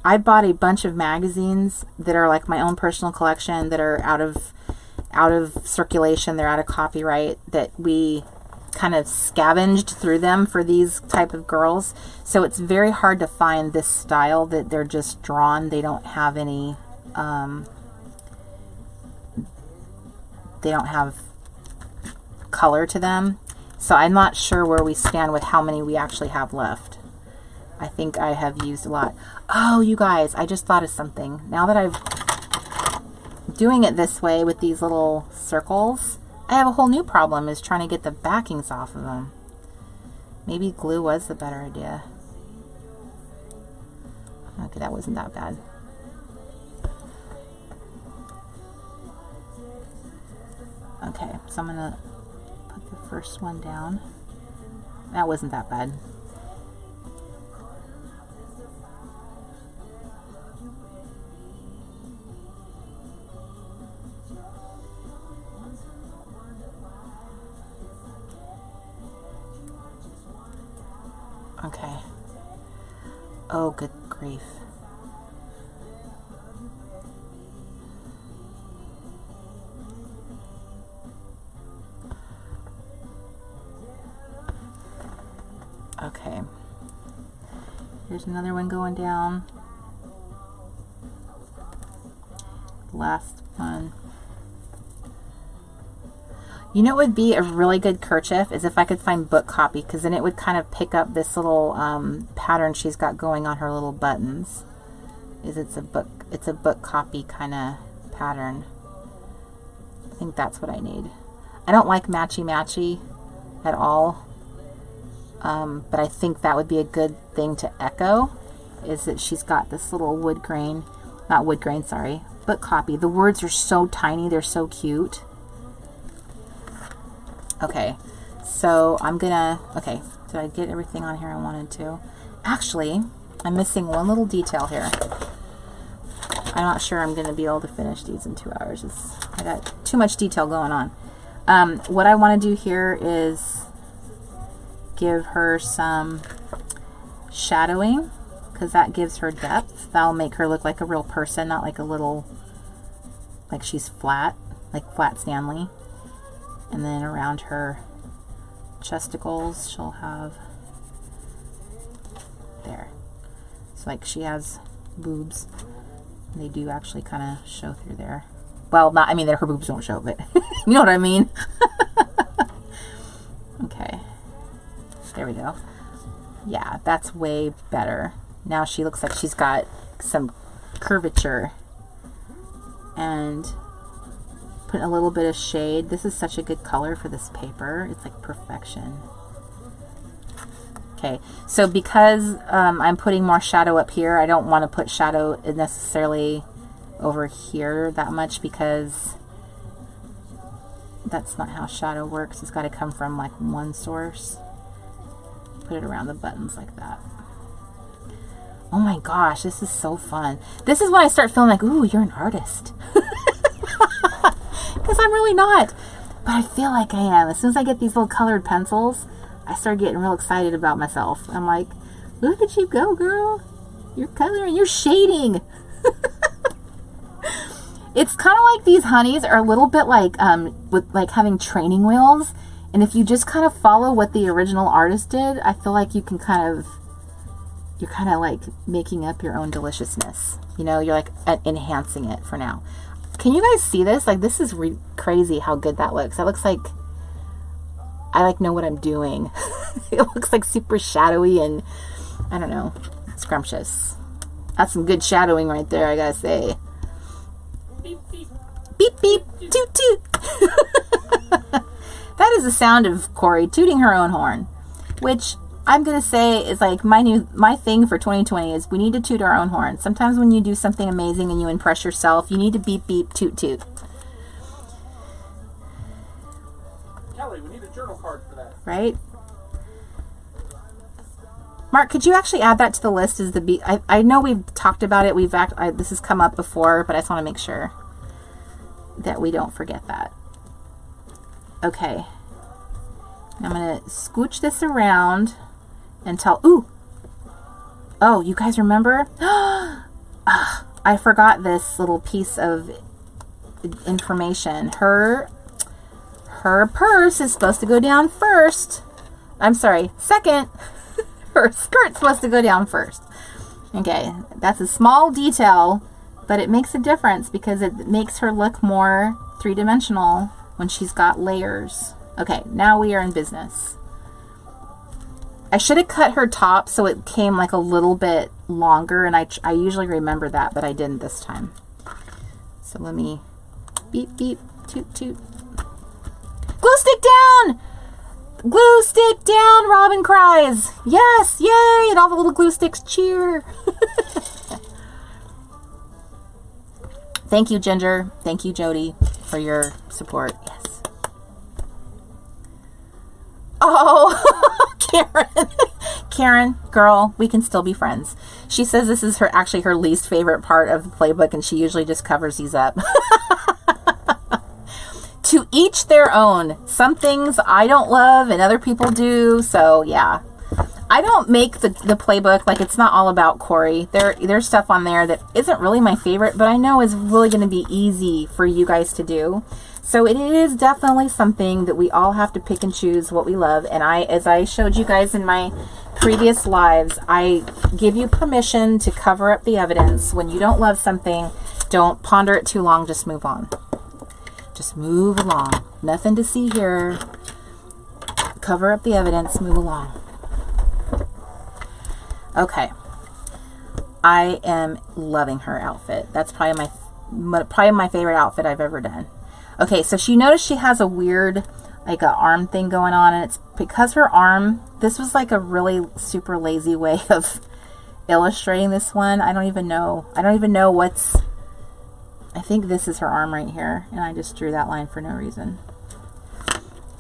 I bought a bunch of magazines that are like my own personal collection that are out of circulation. They're out of copyright, that we kind of scavenged through them for these type of girls. So it's very hard to find this style that they're just drawn. They don't have any, they don't have color to them. So I'm not sure where we stand with how many we actually have left. I think I have used a lot. Oh, you guys, I just thought of something. Now that I've doing it this way with these little circles, I have a whole new problem, is trying to get the backings off of them. Maybe glue was the better idea. Okay, that wasn't that bad. Okay, so I'm gonna put the first one down. That wasn't that bad. Okay. Oh, good grief. Okay. Here's another one going down. Last one. You know what would be a really good kerchief is if I could find book copy, because then it would kind of pick up this little pattern she's got going on her little buttons. It's a book copy kind of pattern. I think that's what I need. I don't like matchy at all, but I think that would be a good thing to echo, is that she's got this little wood grain, not wood grain, sorry, book copy. The words are so tiny, they're so cute. Okay, so I'm gonna, okay, did I get everything on here I wanted to? Actually, I'm missing one little detail here. I'm not sure I'm gonna be able to finish these in 2 hours. I got too much detail going on. What I want to do here is give her some shadowing, because that gives her depth. That'll make her look like a real person, not like a little, like she's flat, like Flat Stanley. And then around her chesticles, she'll have there. So like she has boobs. They do actually kind of show through there. Well, not, I mean, her boobs don't show, but you know what I mean. Okay. There we go. Yeah, that's way better. Now she looks like she's got some curvature. And put a little bit of shade. This is such a good color for this paper. It's like perfection. Okay, so because I'm putting more shadow up here, I don't want to put shadow necessarily over here that much, because that's not how shadow works. It's got to come from like one source. Put it around the buttons like that. Oh my gosh, this is so fun. This is when I start feeling like, ooh, you're an artist. Because I'm really not, but I feel like I am. As soon as I get these little colored pencils, I started getting real excited about myself. I'm like, look at you go, girl. You're coloring, you're shading. It's kind of like these honeys are a little bit like with like having training wheels, and if you just kind of follow what the original artist did, I feel like you can you're kind of like making up your own deliciousness. You know, you're like enhancing it for now. Can you guys see this? Like, this is crazy how good that looks. That looks like I like know what I'm doing. It looks like super shadowy and I don't know, scrumptious. That's some good shadowing right there, I gotta say. Beep, beep. Beep, beep, toot, toot. That is the sound of Cori tooting her own horn, which I'm gonna say is like my thing for 2020 is we need to toot our own horn. Sometimes when you do something amazing and you impress yourself, you need to beep, beep, toot, toot. Kelly, we need a journal card for that. Right? Mark, could you actually add that to the list as the beep? I know we've talked about it. This has come up before, but I just want to make sure that we don't forget that. Okay. I'm going to scooch this around until, ooh. Oh, you guys remember? I forgot this little piece of information. Her purse is supposed to go down first. I'm sorry, second. Her skirt's supposed to go down first. Okay, that's a small detail, but it makes a difference because it makes her look more three-dimensional when she's got layers. Okay, now we are in business. I should have cut her top so it came like a little bit longer, and I usually remember that, but I didn't this time. So let me beep, beep, toot, toot. Glue stick down! Glue stick down, Robin cries. Yes, yay! And all the little glue sticks cheer. Thank you, Ginger. Thank you, Jody, for your support. Yes. Oh, Karen. Karen, girl, we can still be friends. She says this is actually her least favorite part of the playbook, and she usually just covers these up. To each their own. Some things I don't love and other people do. So yeah, I don't make the playbook like it's not all about Cori. There's stuff on there that isn't really my favorite, but I know is really going to be easy for you guys to do. So it is definitely something that we all have to pick and choose what we love. And as I showed you guys in my previous lives, I give you permission to cover up the evidence. When you don't love something, don't ponder it too long. Just move on. Just move along. Nothing to see here. Cover up the evidence. Move along. Okay. I am loving her outfit. That's probably my favorite outfit I've ever done. Okay, so she noticed she has a weird, like a arm thing going on, and it's because her arm, this was like a really super lazy way of illustrating this one. I don't even know what's, I think this is her arm right here, and I just drew that line for no reason.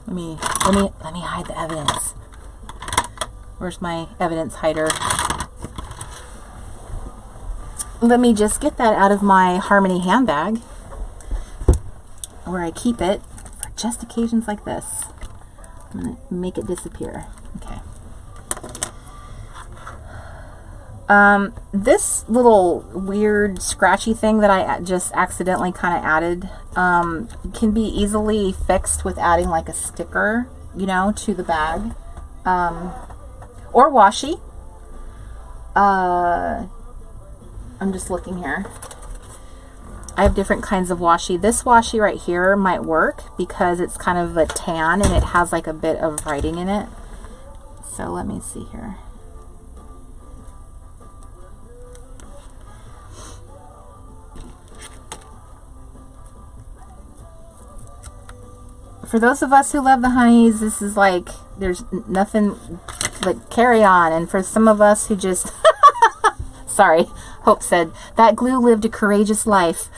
Let me hide the evidence. Where's my evidence hider? Let me just get that out of my Harmony handbag, where I keep it for just occasions like this. I'm gonna make it disappear. Okay. This little weird scratchy thing that I just accidentally kind of added can be easily fixed with adding like a sticker, you know, to the bag, or washi. I'm just looking here. I have different kinds of washi. This washi right here might work because it's kind of a tan and it has like a bit of writing in it. So let me see here. For those of us who love the honeys, this is like, there's nothing but carry on. And for some of us who just, sorry, Hope said, that glue lived a courageous life.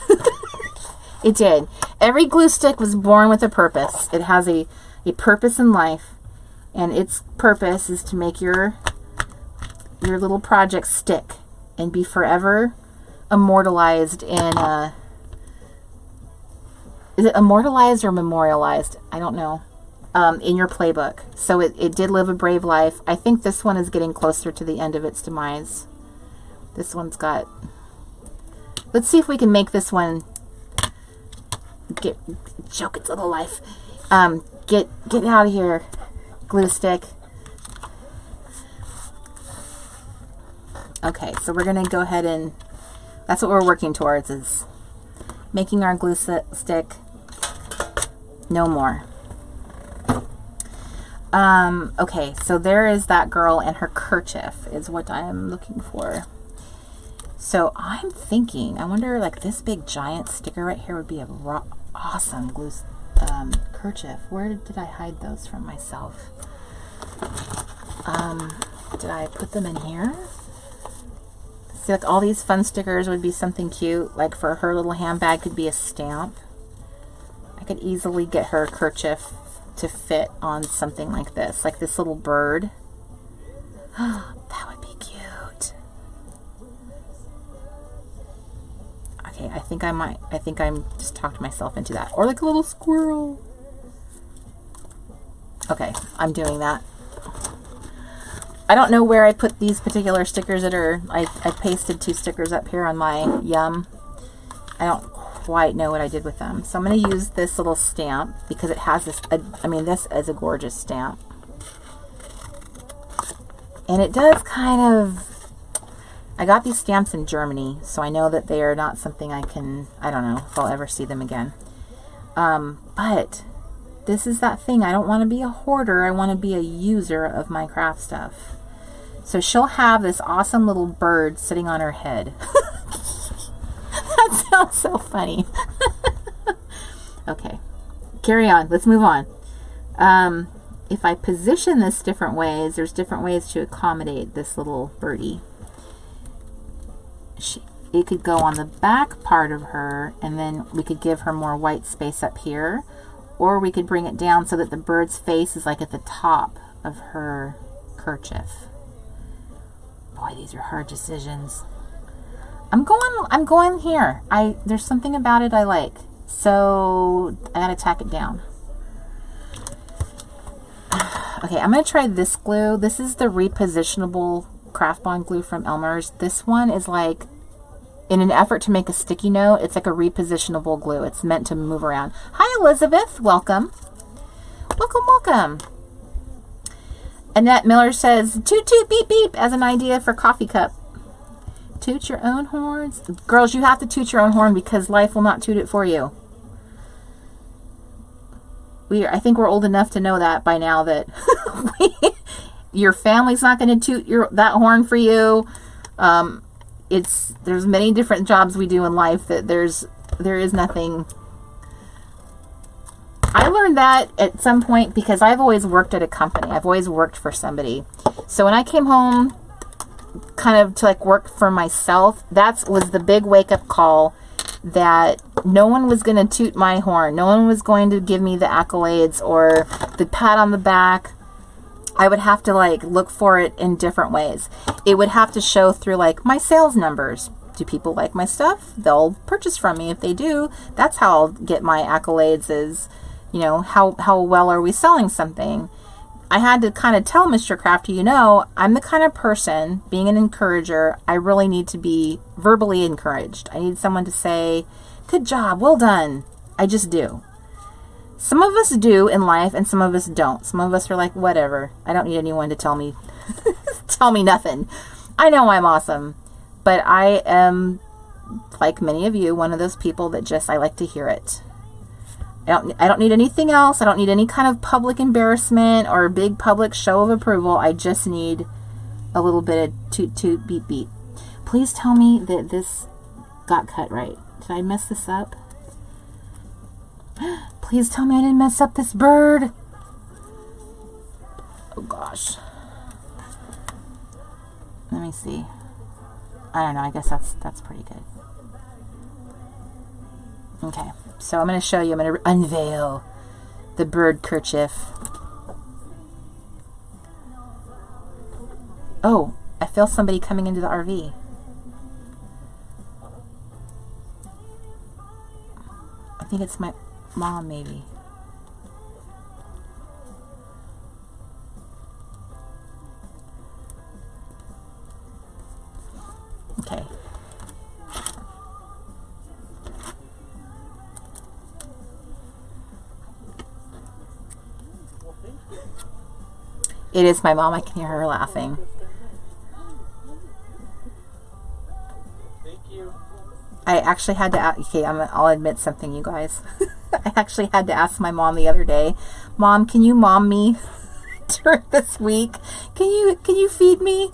It did. Every glue stick was born with a purpose. It has a purpose in life. And its purpose is to make your little project stick and be forever immortalized in is it immortalized or memorialized? I don't know. in your playbook. So it did live a brave life. I think this one is getting closer to the end of its demise. This one's got... Let's see if we can make this one choke its little life. Get out of here, glue stick. Okay, so we're going to go ahead and... That's what we're working towards, is making our glue stick no more. Okay, so there is that girl and her kerchief is what I'm looking for. So I'm thinking, I wonder, like, this big giant sticker right here would be a awesome glue kerchief. Where did I hide those from myself? Did I put them in here? See, like, all these fun stickers would be something cute. Like, for her little handbag could be a stamp. I could easily get her kerchief to fit on something like this little bird. That would be cute. Okay, I think I'm just talked myself into that. Or like a little squirrel. Okay, I'm doing that. I don't know where I put these particular stickers that are, I pasted 2 stickers up here on my Yum. I don't quite know what I did with them. So I'm going to use this little stamp because it has this, I mean, this is a gorgeous stamp. And it does kind of, I got these stamps in Germany, so I know that they are not something I don't know if I'll ever see them again. But this is that thing. I don't want to be a hoarder. I want to be a user of my craft stuff. So she'll have this awesome little bird sitting on her head. That sounds so funny. Okay, carry on. Let's move on. If I position this different ways, there's different ways to accommodate this little birdie. It could go on the back part of her, and then we could give her more white space up here, or we could bring it down so that the bird's face is like at the top of her kerchief. Boy, these are hard decisions. I'm going here. There's something about it I like, so I gotta tack it down. Okay, I'm gonna try this glue. This is the repositionable craft bond glue from Elmer's. This one is like, in an effort to make a sticky note, it's like a repositionable glue. It's meant to move around. Hi, Elizabeth. Welcome. Welcome, welcome. Annette Miller says, toot toot beep beep as an idea for coffee cup. Toot your own horns. Girls, you have to toot your own horn because life will not toot it for you. I think we're old enough to know that by now that your family's not going to toot that horn for you. There's many different jobs we do in life that there is nothing. I learned that at some point because I've always worked at a company. I've always worked for somebody. So when I came home kind of to like work for myself, that was the big wake-up call that no one was going to toot my horn. No one was going to give me the accolades or the pat on the back. I would have to like look for it in different ways. It would have to show through like my sales numbers. Do people like my stuff? They'll purchase from me. If they do, that's how I'll get my accolades, is, you know, how well are we selling something? I had to kind of tell Mr. Crafty, you know, I'm the kind of person, being an encourager, I really need to be verbally encouraged. I need someone to say, good job, well done. I just do. Some of us do in life and some of us don't. Some of us are like, whatever. I don't need anyone to tell me tell me nothing. I know I'm awesome. But I am, like many of you, one of those people that just, I like to hear it. I don't need anything else. I don't need any kind of public embarrassment or a big public show of approval. I just need a little bit of toot toot beep beep. Please tell me that this got cut right. Did I mess this up? Please tell me I didn't mess up this bird. Oh gosh. Let me see. I don't know. I guess that's pretty good. Okay. So I'm going to show you. I'm going to unveil the bird kerchief. Oh, I feel somebody coming into the RV. I think it's my mom, maybe. Okay. It is my mom. I can hear her laughing. Thank you. I actually had to ask, okay, I'll admit something, you guys. I actually had to ask my mom the other day, Mom, can you mom me during this week? Can you feed me?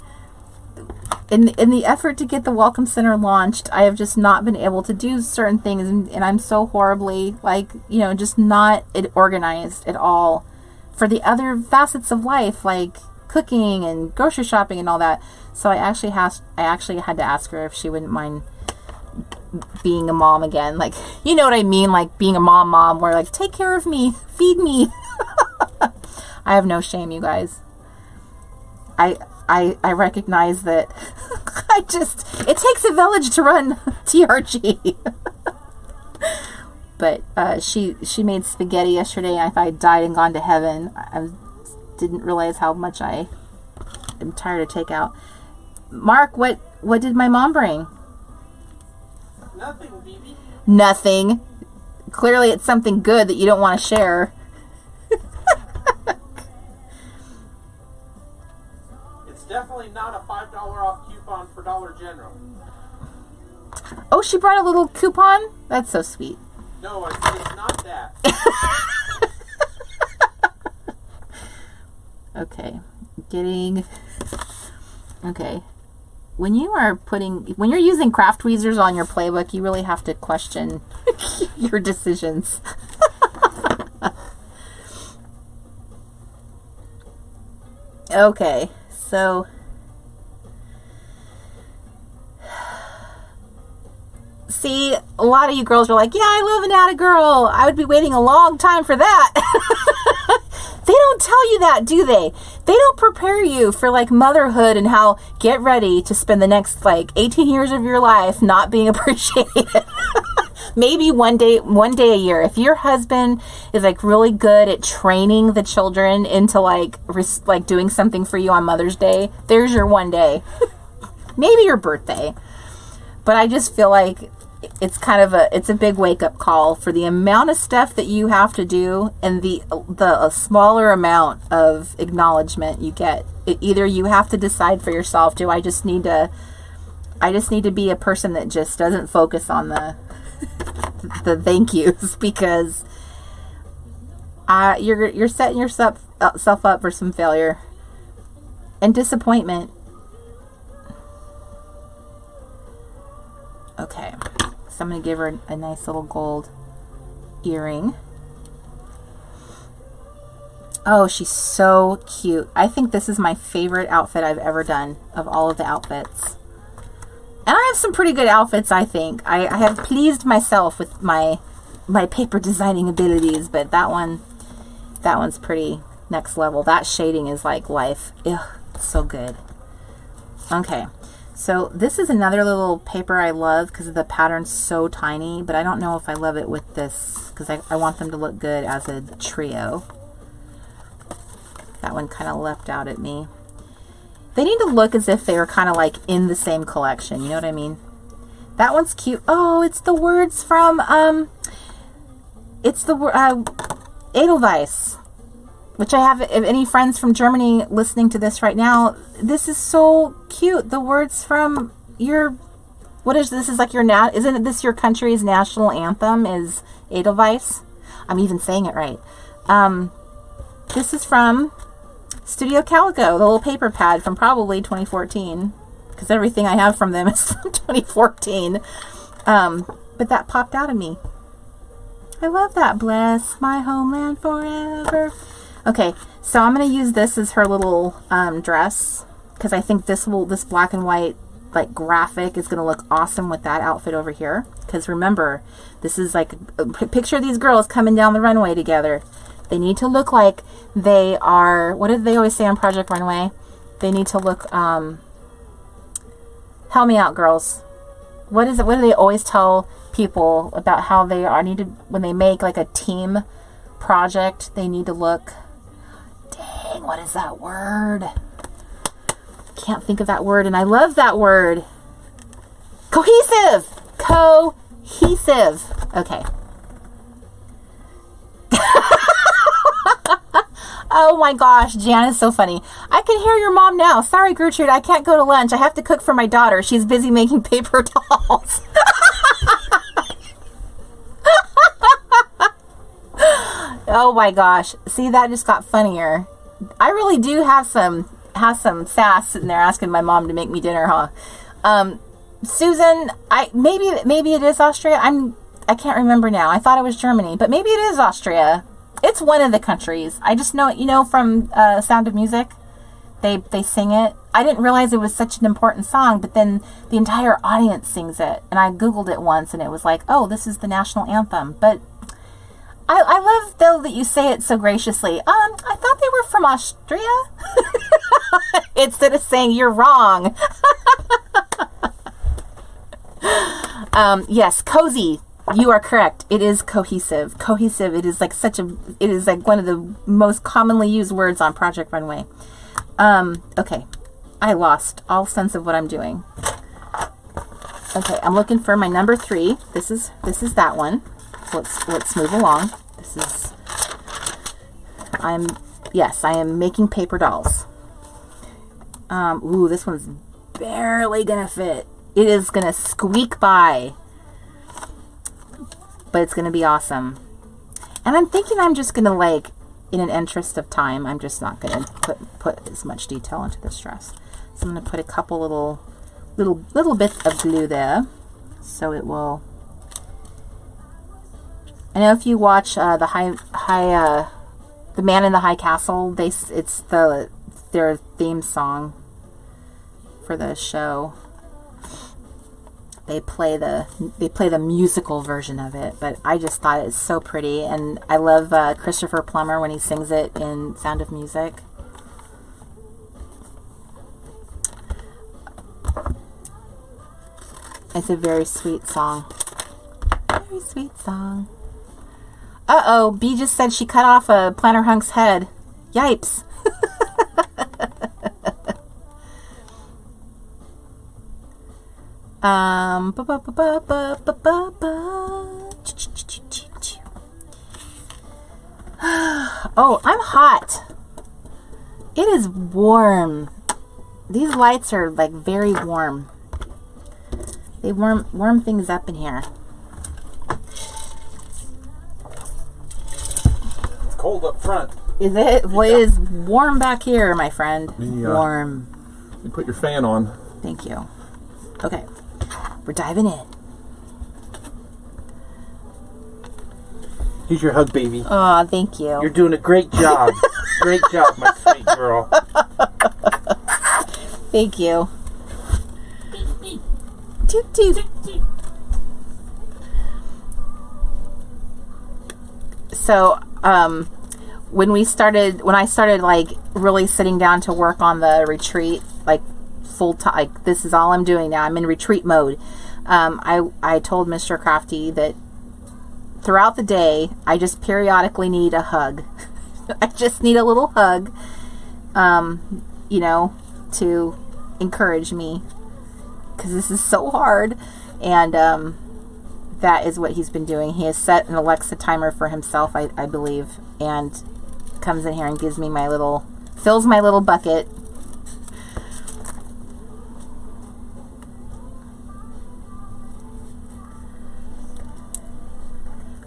In the effort to get the Welcome Center launched, I have just not been able to do certain things, and I'm so horribly, like, you know, just not organized at all for the other facets of life, like cooking and grocery shopping and all that. So I actually had to ask her if she wouldn't mind being a mom again. Like, you know what I mean? Like being a mom where like, take care of me, feed me. I have no shame, you guys. I recognize that it takes a village to run TRG. But she made spaghetti yesterday, and if I died and gone to heaven, I didn't realize how much I am tired of takeout. Mark, what did my mom bring? Nothing, BB. Nothing. Clearly it's something good that you don't want to share. It's definitely not a $5 off coupon for Dollar General. Oh, she brought a little coupon? That's so sweet. No, I said it's not that. Okay. Okay. When you're using craft tweezers on your playbook, you really have to question your decisions. Okay, so see, a lot of you girls are like, yeah, I love an atta girl. I would be waiting a long time for that. They don't tell you that, do they? They don't prepare you for like motherhood and how get ready to spend the next like 18 years of your life not being appreciated. Maybe one day a year. If your husband is like really good at training the children into like doing something for you on Mother's Day, there's your one day. Maybe your birthday. But I just feel like it's kind of a big wake-up call for the amount of stuff that you have to do and the smaller amount of acknowledgement you get. Either you have to decide for yourself, I just need to be a person that just doesn't focus on the thank yous, because you're setting yourself up for some failure and disappointment. Okay, so I'm going to give her a nice little gold earring. Oh, she's so cute. I think this is my favorite outfit I've ever done of all of the outfits. And I have some pretty good outfits, I think. I have pleased myself with my paper designing abilities, but that one's pretty next level. That shading is like life. Ugh, it's so good. Okay. So this is another little paper I love because the pattern's so tiny, but I don't know if I love it with this because I want them to look good as a trio. That one kind of leapt out at me. They need to look as if they are kind of like in the same collection. You know what I mean? That one's cute. Oh, it's the words from, it's the Edelweiss, which I have, if any friends from Germany listening to this right now, this is so cute. The words from your, what is this? Is like your, isn't this your country's national anthem is Edelweiss? I'm even saying it right. This is from Studio Calico, the little paper pad from probably 2014, because everything I have from them is from 2014. But that popped out of me. I love that. Bless my homeland forever. Okay, so I'm going to use this as her little dress, because I think this black and white like graphic is going to look awesome with that outfit over here. Because remember, this is like, picture these girls coming down the runway together. They need to look like they are, what did they always say on Project Runway? They need to look, help me out, girls. What is it? What do they always tell people about how they are needed when they make like a team project? They need to look, dang, what is that word? Can't think of that word, and I love that word. Cohesive. Cohesive. Okay. Oh my gosh, Jan is so funny. I can hear your mom now. Sorry, Gertrude, I can't go to lunch. I have to cook for my daughter. She's busy making paper dolls. Oh my gosh. See, that just got funnier. I really do have some sass sitting there asking my mom to make me dinner, huh? Susan, maybe it is Austria. I can't remember now. I thought it was Germany, but maybe it is Austria. It's one of the countries. I just know it, from Sound of Music. They sing it. I didn't realize it was such an important song, but then the entire audience sings it. And I Googled it once, and it was like, oh, this is the national anthem. But I love, though, that you say it so graciously. I thought they were from Austria. Instead of saying you're wrong. Yes, cozy. You are correct. It is cohesive. Cohesive. It is like one of the most commonly used words on Project Runway. Okay. I lost all sense of what I'm doing. Okay, I'm looking for my number 3. This is that one. Let's move along. I am making paper dolls. Ooh, this one's barely gonna fit. It is gonna squeak by. But it's going to be awesome. And I'm thinking I'm just going to, in an interest of time, I'm just not going to put as much detail into this dress. So I'm going to put a couple little bits of glue there. So it will... I know if you watch the Man in the High Castle, it's their theme song for the show. They play the musical version of it, but I just thought it's so pretty, and I love Christopher Plummer when he sings it in Sound of Music. It's a very sweet song. Very sweet song. Uh-oh, B just said she cut off a planner hunk's head. Yipes. Oh, I'm hot. It is warm. These lights are very warm. They warm things up in here. It's cold up front. Is it? Well, it is warm back here, my friend. Warm. You put your fan on. Thank you. Okay. We're diving in. Here's your hug, baby. Aw, thank you. You're doing a great job. Great job, my sweet girl. Thank you. Toot toot. So, when I started really sitting down to work on the retreat, full time, this is all I'm doing now. I'm in retreat mode. I told Mr. Crafty that throughout the day, I just periodically need a hug. I just need a little hug, to encourage me, because this is so hard. And that is what he's been doing. He has set an Alexa timer for himself, I believe, and comes in here and gives me fills my little bucket.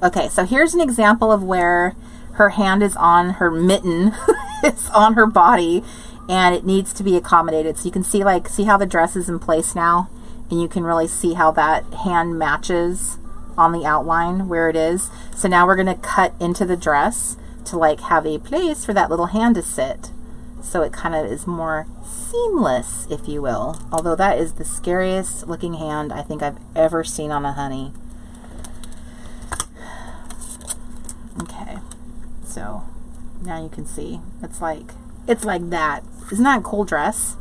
Okay, so here's an example of where her hand is on her mitten. It's on her body, and it needs to be accommodated. So you can see how the dress is in place now, and you can really see how that hand matches on the outline where it is. So now we're going to cut into the dress to have a place for that little hand to sit. So it kind of is more seamless, if you will. Although that is the scariest looking hand I think I've ever seen on a honey. Okay, so now you can see it's like that. Isn't that a cool dress?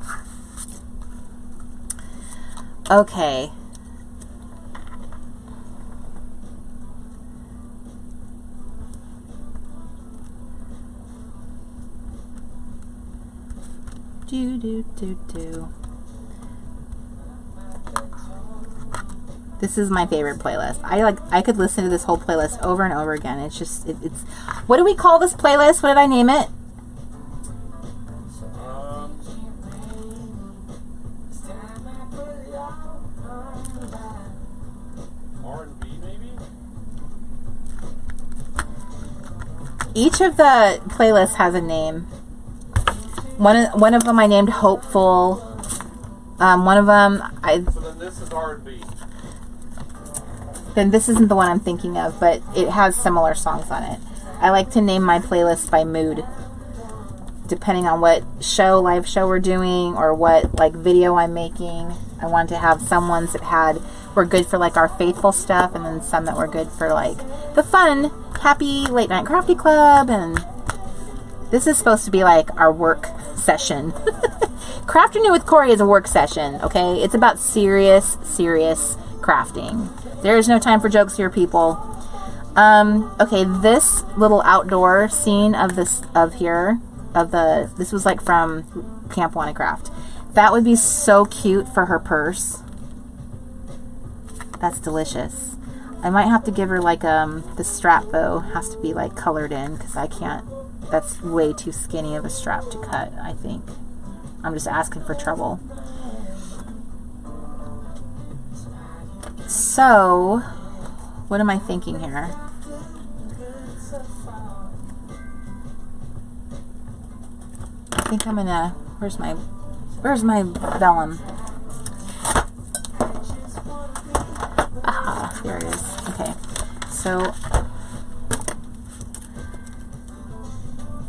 Okay. Do. This is my favorite playlist. I could listen to this whole playlist over and over again. It's just, it's, what do we call this playlist? What did I name it? R&B maybe? Each of the playlists has a name. One of them I named Hopeful. One of them So then this is R&B. Then this isn't the one I'm thinking of, but it has similar songs on it. I like to name my playlist by mood, depending on what live show we're doing, or what like video I'm making. I want to have some ones that were good for like our faithful stuff, and then some that were good for like the fun, happy late night crafty club. And this is supposed to be like our work session. Crafternoon with Cori is a work session, okay? It's about serious crafting. There is no time for jokes here, people. Okay, this little outdoor scene of this was like from Camp Wanna Craft. That would be so cute for her purse. That's delicious. I might have to give her like the strap though has to be like colored in, because I can't. That's way too skinny of a strap to cut, I think. I'm just asking for trouble. So, what am I thinking here? I think I'm gonna, where's my vellum? Ah, there it is. Okay. So,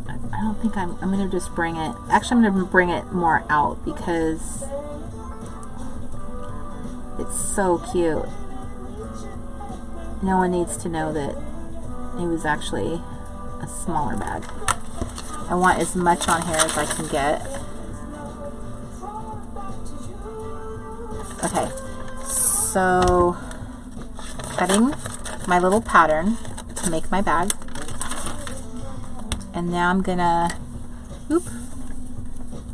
I don't think I'm gonna just bring it, actually I'm gonna bring it more out because it's so cute. No one needs to know that it was actually a smaller bag. I want as much on here as I can get. Okay, so cutting my little pattern to make my bag. And now I'm gonna,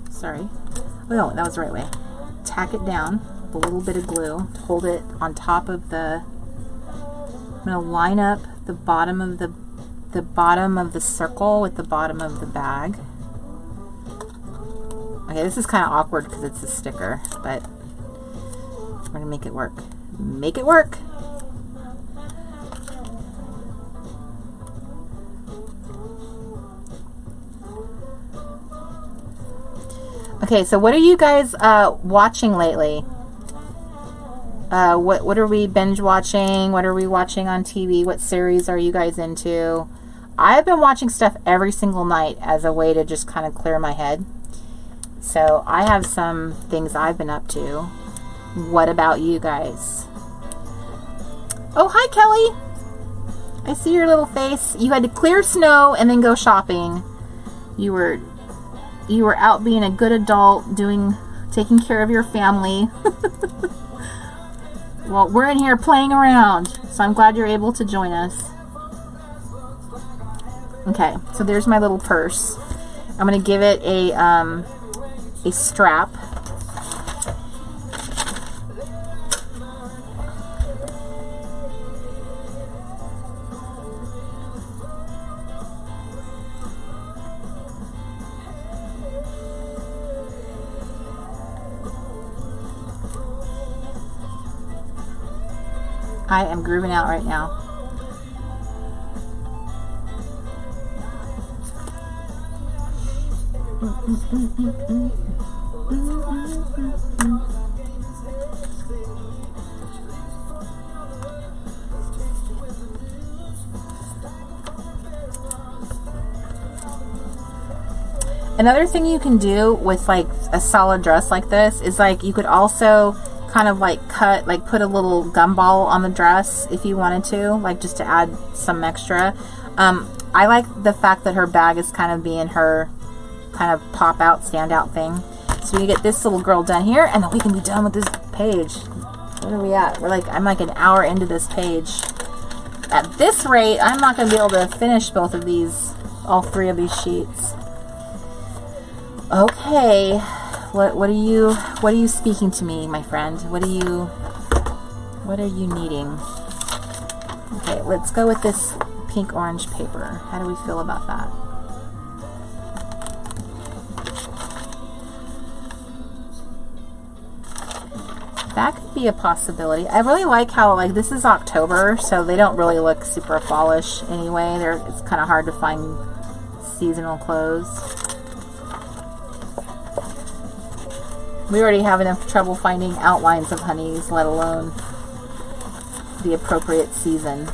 sorry. Oh no, that was the right way. Tack it down with a little bit of glue to hold it on top of the, I'm gonna line up the bottom of the circle with the bottom of the bag. Okay, this is kind of awkward because it's a sticker, but we're gonna make it work. Make it work! Okay, so what are you guys watching lately? What are we binge watching? What are we watching on TV? What series are you guys into? I've been watching stuff every single night as a way to just kind of clear my head. So I have some things I've been up to. What about you guys? Oh, hi Kelly! I see your little face. You had to clear snow and then go shopping. You were out being a good adult, taking care of your family. Well, we're in here playing around, so I'm glad you're able to join us. Okay, so there's my little purse. I'm gonna give it a strap. I am grooving out right now. Another thing you can do with like a solid dress like this is like you could also kind of like put a little gumball on the dress if you wanted to, like just to add some extra. I like the fact that her bag is kind of being her kind of pop out, stand out thing. So we get this little girl done here, and then we can be done with this page. Where are we at? I'm like an hour into this page. At this rate, I'm not going to be able to finish both of these, all three of these sheets. Okay. What are you speaking to me, my friend? What are you What are you needing? Okay, let's go with this pink orange paper. How do we feel about that? That could be a possibility. I really like how, like, this is October, so they don't really look super fallish anyway. It's kind of hard to find seasonal clothes. We already have enough trouble finding outlines of honeys, let alone the appropriate season.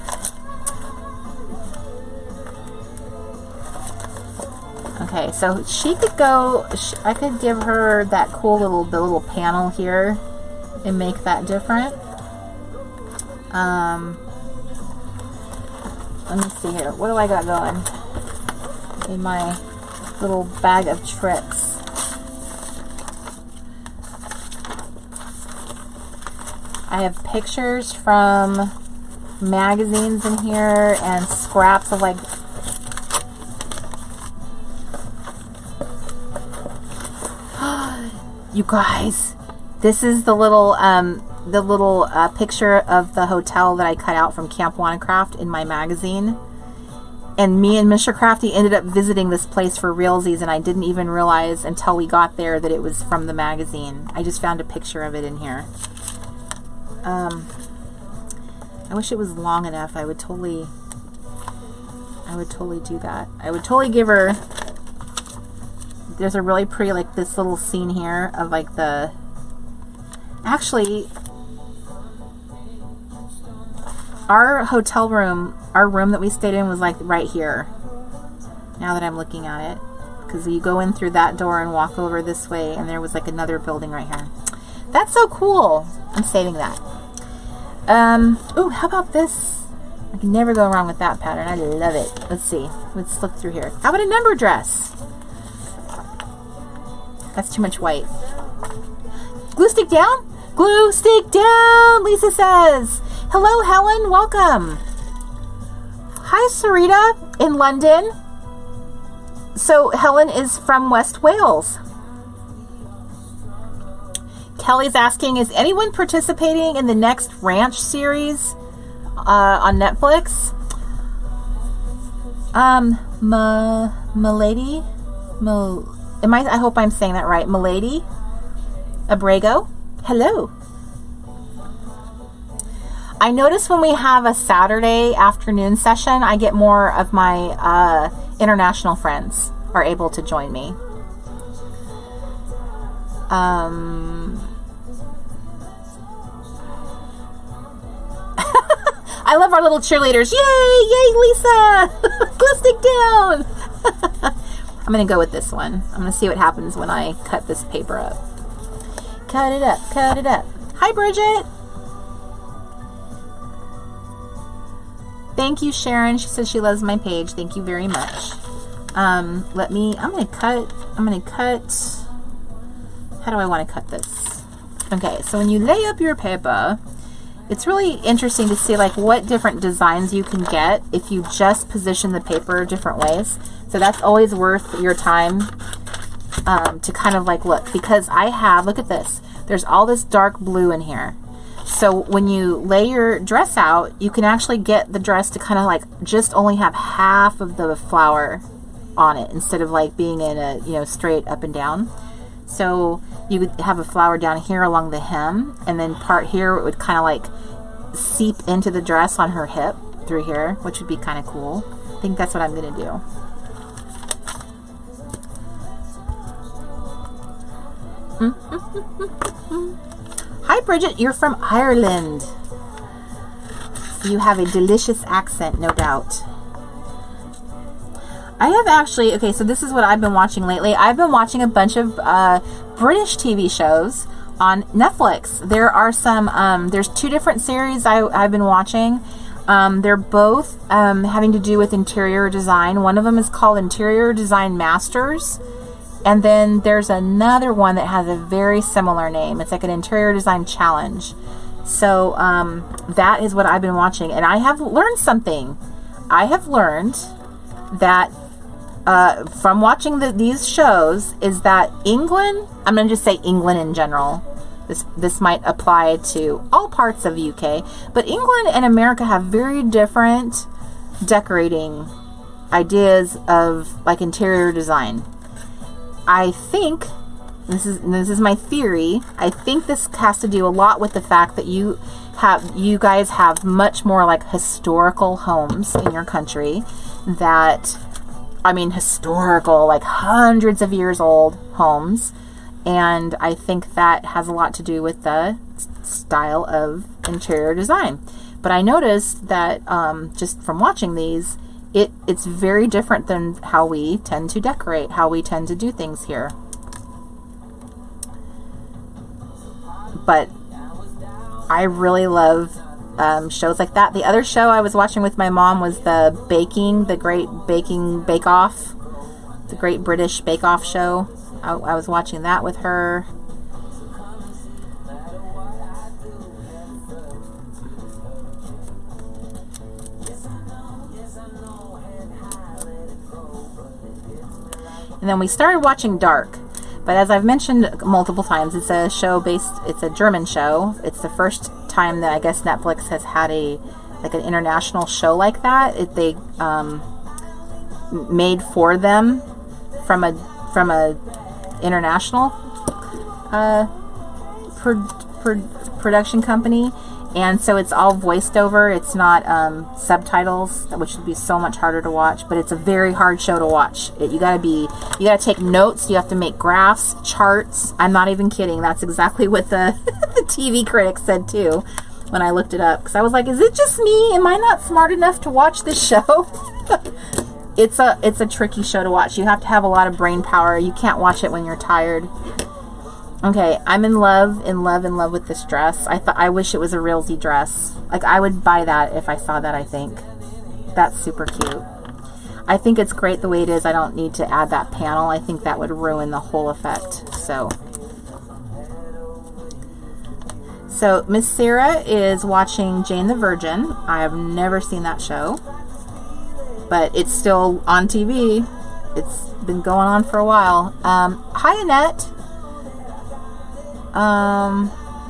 Okay, so she could go, I could give her that cool the little panel here and make that different. Let me see here. What do I got going in my little bag of tricks? I have pictures from magazines in here and scraps of, like, you guys, this is the little picture of the hotel that I cut out from Camp Wannacraft in my magazine. And me and Mr. Crafty ended up visiting this place for realsies, and I didn't even realize until we got there that it was from the magazine. I just found a picture of it in here. I wish it was long enough. I would totally do that. I would totally give her. There's a really pretty, like, this little scene here of, like, the. Actually, our hotel room, our room that we stayed in was, like, right here. Now that I'm looking at it, because you go in through that door and walk over this way, and there was, like, another building right here. That's so cool. I'm saving that. Ooh, how about this? I can never go wrong with that pattern. I love it. Let's see. Let's look through here. How about a number dress? That's too much white. Glue stick down? Glue stick down, Lisa says. Hello, Helen. Welcome. Hi, Sarita in London. So Helen is from West Wales. Kelly's asking, is anyone participating in the next Ranch series on Netflix? Milady? I hope I'm saying that right. Milady Abrego? Hello. I notice when we have a Saturday afternoon session, I get more of my international friends are able to join me. I love our little cheerleaders. Yay! Yay, Lisa! Glue stick down! I'm going to go with this one. I'm going to see what happens when I cut this paper up. Cut it up, cut it up. Hi, Bridget! Thank you, Sharon. She says she loves my page. Thank you very much. I'm going to cut. How do I want to cut this? Okay, so when you lay up your paper, it's really interesting to see, like, what different designs you can get if you just position the paper different ways. So that's always worth your time to kind of, like, look, because look at this. There's all this dark blue in here. So when you lay your dress out, you can actually get the dress to kind of, like, just only have half of the flower on it instead of, like, being in a, you know, straight up and down. So you would have a flower down here along the hem, and then part here it would kind of, like, seep into the dress on her hip through here, which would be kind of cool. I think that's what I'm going to do. Hi, Bridget. You're from Ireland. You have a delicious accent, no doubt. I have actually, okay, so this is what I've been watching lately. I've been watching a bunch of British TV shows on Netflix. There are some, there's two different series I've been watching. They're both having to do with interior design. One of them is called Interior Design Masters. And then there's another one that has a very similar name. It's like an Interior Design Challenge. So that is what I've been watching. And I have learned something. I have learned that from watching these shows is that England, I'm going to just say England in general, This might apply to all parts of UK, but England and America have very different decorating ideas of like interior design. I think this is my theory. I think this has to do a lot with the fact that you guys have much more like historical homes in your country that, I mean, historical, like hundreds of years old homes. And I think that has a lot to do with the style of interior design. But I noticed that just from watching these, it's very different than how we tend to decorate, how we tend to do things here. But I really love shows like that. The other show I was watching with my mom was the Great Baking Bake Off, the Great British Bake Off show. I was watching that with her. And then we started watching Dark. But as I've mentioned multiple times, it's a German show. It's the first time that I guess Netflix has had an international show like that. They made for them from a international production company, and so it's all voiced over. It's not subtitles, which would be so much harder to watch. But it's a very hard show to watch. You gotta take notes. You have to make graphs, charts. I'm not even kidding. That's exactly what the the TV critics said too when I looked it up, because I was like, is it just me? Am I not smart enough to watch this show? It's a tricky show to watch. You have to have a lot of brain power. You can't watch it when you're tired. Okay, I'm in love with this dress. I wish it was a realsy dress. Like, I would buy that if I saw that, I think. That's super cute. I think it's great the way it is. I don't need to add that panel. I think that would ruin the whole effect. So Miss Sarah is watching Jane the Virgin. I have never seen that show, but it's still on TV. It's been going on for a while. Hi, Annette.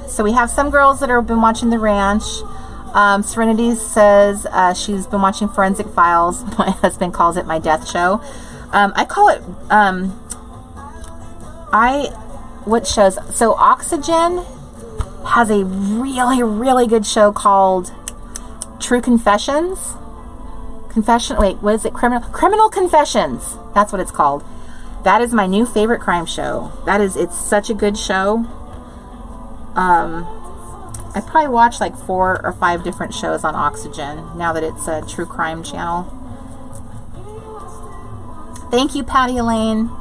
So we have some girls that have been watching The Ranch. Serenity says she's been watching Forensic Files. My husband calls it my death show. I call it what shows? So Oxygen has a really, really good show called True Confessions. What is it? Criminal Confessions. That's what it's called. That is my new favorite crime show. It's such a good show. I probably watched like 4 or 5 different shows on Oxygen now that it's a true crime channel. Thank you, Patty Elaine.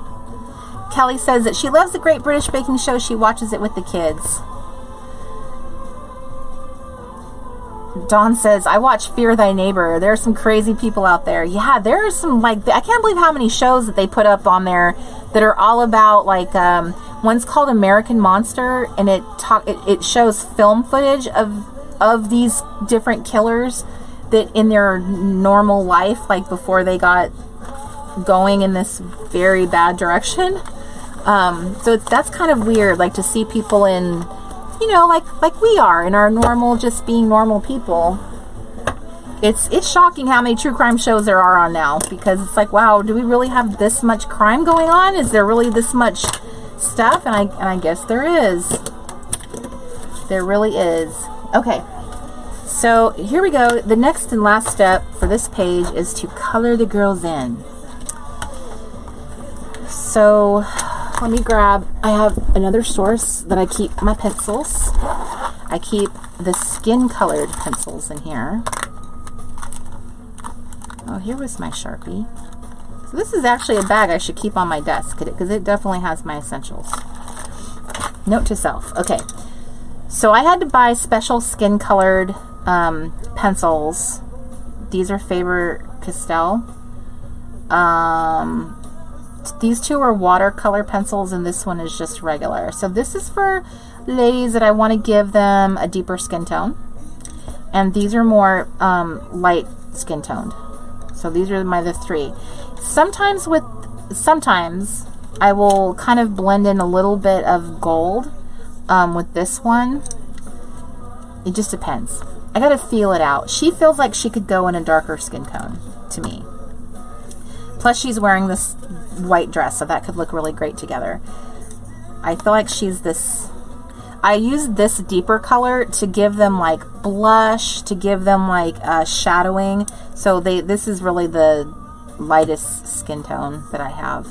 Kelly says that she loves the Great British Baking Show. She watches it with the kids. Dawn says, I watch Fear Thy Neighbor. There are some crazy people out there. Yeah, there are some, like, I can't believe how many shows that they put up on there that are all about, like, one's called American Monster, and it shows film footage of these different killers that in their normal life, like before they got going in this very bad direction. So that's kind of weird, like to see people in, like we are in our normal, just being normal people. It's shocking how many true crime shows there are on now, because it's like, wow, do we really have this much crime going on? Is there really this much stuff? And I guess there is. There really is. Okay, so here we go. The next and last step for this page is to color the girls in. So let me I have another source that I keep my pencils. I keep the skin colored pencils in here. Oh, here was my Sharpie. So this is actually a bag I should keep on my desk, because it definitely has my essentials. Note to self. Okay, so I had to buy special skin colored pencils. These are Faber-Castell. These two are watercolor pencils, and this one is just regular. So this is for ladies that I want to give them a deeper skin tone, and these are more light skin toned. So these are the 3. Sometimes I will kind of blend in a little bit of gold with this one. It just depends. I gotta feel it out. She feels like she could go in a darker skin tone to me. Plus she's wearing this white dress, so that could look really great together. I feel like she's this... I used this deeper color to give them like blush, to give them like shadowing. So this is really the lightest skin tone that I have.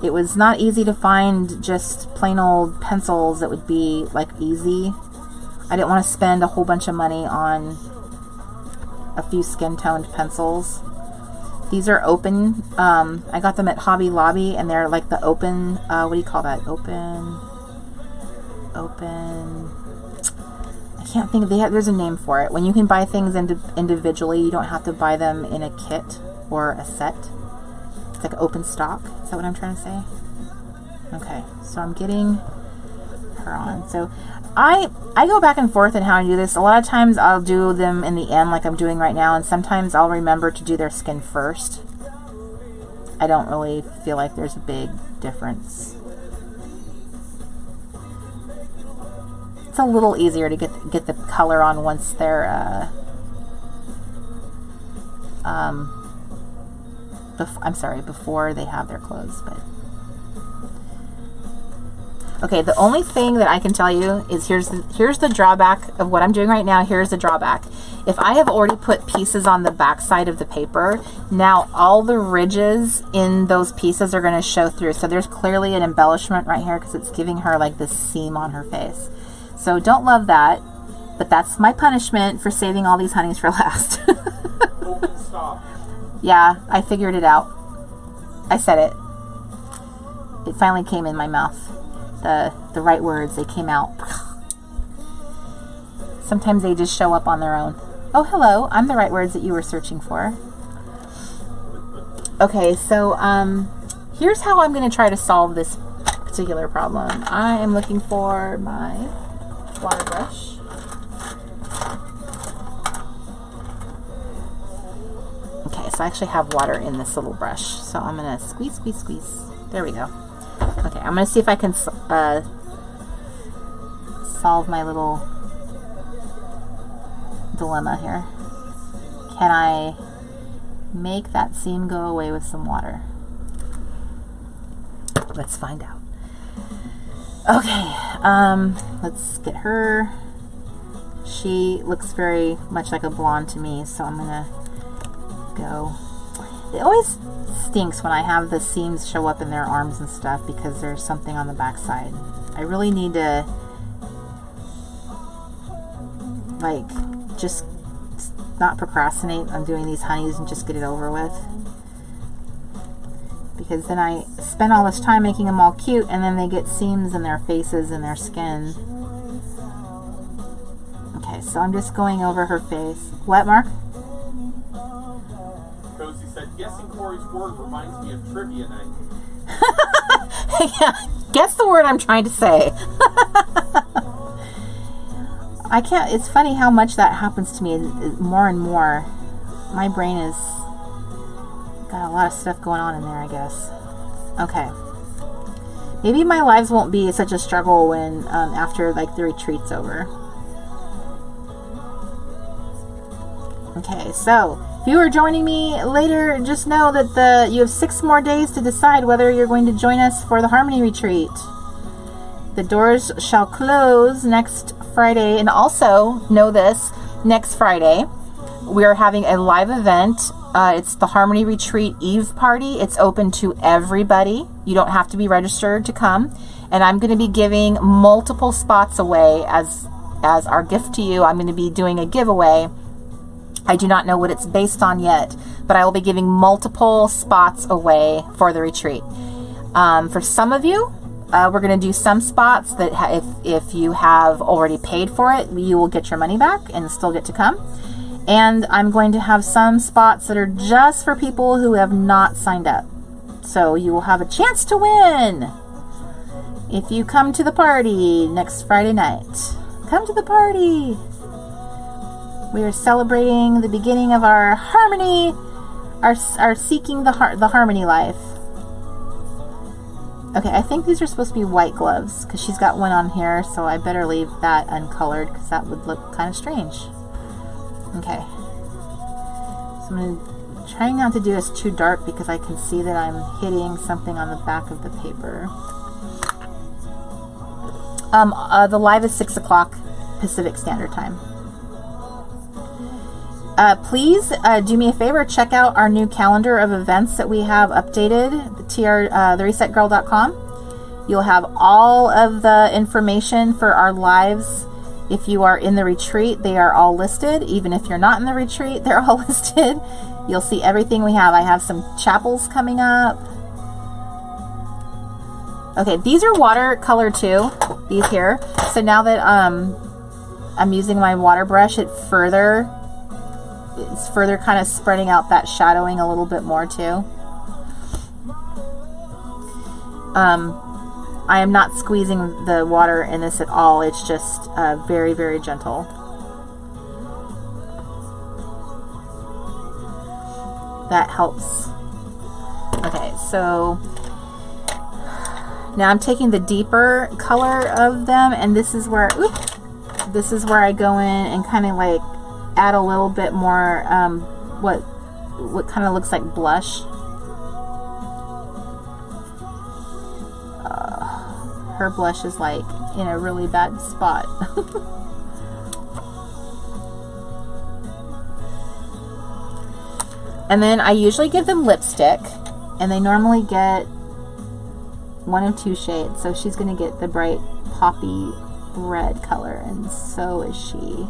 It was not easy to find just plain old pencils that would be like easy. I didn't want to spend a whole bunch of money on a few skin toned pencils. These are open. I got them at Hobby Lobby, and they're like the open, what do you call that? Open, I can't think of, there's a name for it. When you can buy things individually, you don't have to buy them in a kit or a set. It's like open stock. Is that what I'm trying to say? Okay, so I'm getting her on. So I go back and forth in how I do this. A lot of times I'll do them in the end like I'm doing right now, and sometimes I'll remember to do their skin first. I don't really feel like there's a big difference. It's a little easier to get the color on once they're before they have their clothes. But okay, the only thing that I can tell you is here's the drawback of what I'm doing right now. Here's the drawback. If I have already put pieces on the back side of the paper, now all the ridges in those pieces are going to show through. So there's clearly an embellishment right here because it's giving her like this seam on her face. So don't love that, but that's my punishment for saving all these honeys for last. Open stop. Yeah, I figured it out. I said it. It finally came in my mouth. The right words, they came out. Sometimes they just show up on their own. Oh, hello, I'm the right words that you were searching for. Okay, so here's how I'm going to try to solve this particular problem. I am looking for my water brush. Okay, so I actually have water in this little brush. So I'm going to squeeze, squeeze, squeeze. There we go. Okay, I'm going to see if I can solve my little dilemma here. Can I make that seam go away with some water? Let's find out. Okay, let's get her. She looks very much like a blonde to me, so I'm gonna go. It always stinks when I have the seams show up in their arms and stuff because there's something on the back side. I really need to like just not procrastinate on doing these honeys and just get it over with, because then I spend all this time making them all cute and then they get seams in their faces and their skin. Okay, so I'm just going over her face. What, Mark? Cozy said, guessing Cori's word reminds me of trivia night. Yeah, guess the word I'm trying to say. I can't, it's funny how much that happens to me more and more. My brain is got a lot of stuff going on in there, I guess. Okay. Maybe my lives won't be such a struggle when after like the retreat's over. Okay, so if you are joining me later, just know that you have 6 more days to decide whether you're going to join us for the Harmony Retreat. The doors shall close next Friday, and also know this, next Friday we are having a live event. It's the Harmony Retreat Eve Party. It's open to everybody. You don't have to be registered to come, and I'm going to be giving multiple spots away as our gift to you. I'm going to be doing a giveaway. I do not know what it's based on yet, but I will be giving multiple spots away for the retreat. For some of you, we're going to do some spots that if you have already paid for it, you will get your money back and still get to come. And I'm going to have some spots that are just for people who have not signed up. So you will have a chance to win if you come to the party next Friday night. Come to the party. We are celebrating the beginning of our harmony, our seeking the harmony life. Okay, I think these are supposed to be white gloves because she's got one on here, so I better leave that uncolored because that would look kind of strange. Okay. So I'm trying not to do this too dark because I can see that I'm hitting something on the back of the paper. The live is 6 o'clock Pacific Standard Time. Please do me a favor, check out our new calendar of events that we have updated, theresetgirl.com. You'll have all of the information for our lives. If you are in the retreat, they are all listed. Even if you're not in the retreat, they're all listed. You'll see everything we have. I have some chapels coming up. Okay, these are watercolor too, these here. So now that I'm using my water brush, it's further kind of spreading out that shadowing a little bit more too. I am not squeezing the water in this at all. It's just very, very gentle. That helps. Okay, so now I'm taking the deeper color of them, and this is where I go in and kind of like add a little bit more what kind of looks like blush. Her blush is like in a really bad spot. And then I usually give them lipstick, and they normally get one of two shades. So she's going to get the bright poppy red color, and so is she.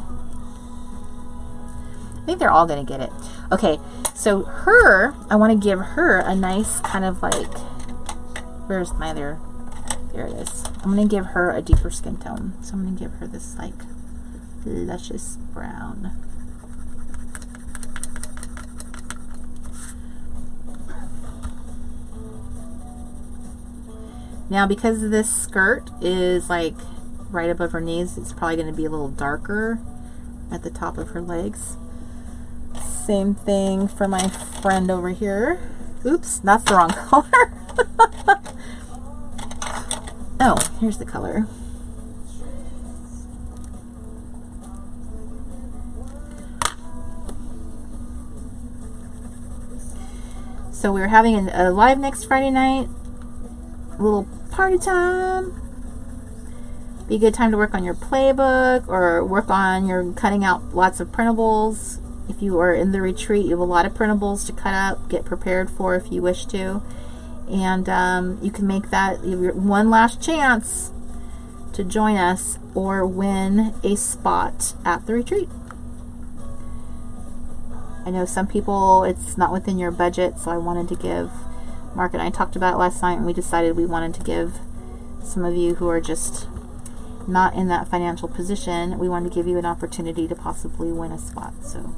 I think they're all going to get it. Okay, so her, I want to give her a nice kind of like, where's my other, there it is. I'm going to give her a deeper skin tone. So I'm going to give her this like luscious brown. Now, because this skirt is like right above her knees, it's probably going to be a little darker at the top of her legs. Same thing for my friend over here. Oops, that's the wrong color. Oh, here's the color. So we're having a live next Friday night. A little party time. Be a good time to work on your playbook or work on your cutting out lots of printables. If you are in the retreat, you have a lot of printables to cut up, get prepared for if you wish to. And you can make that your one last chance to join us or win a spot at the retreat. I know some people, it's not within your budget, so I wanted to give, Mark and I talked about it last night, and we decided we wanted to give some of you who are just not in that financial position, we wanted to give you an opportunity to possibly win a spot. So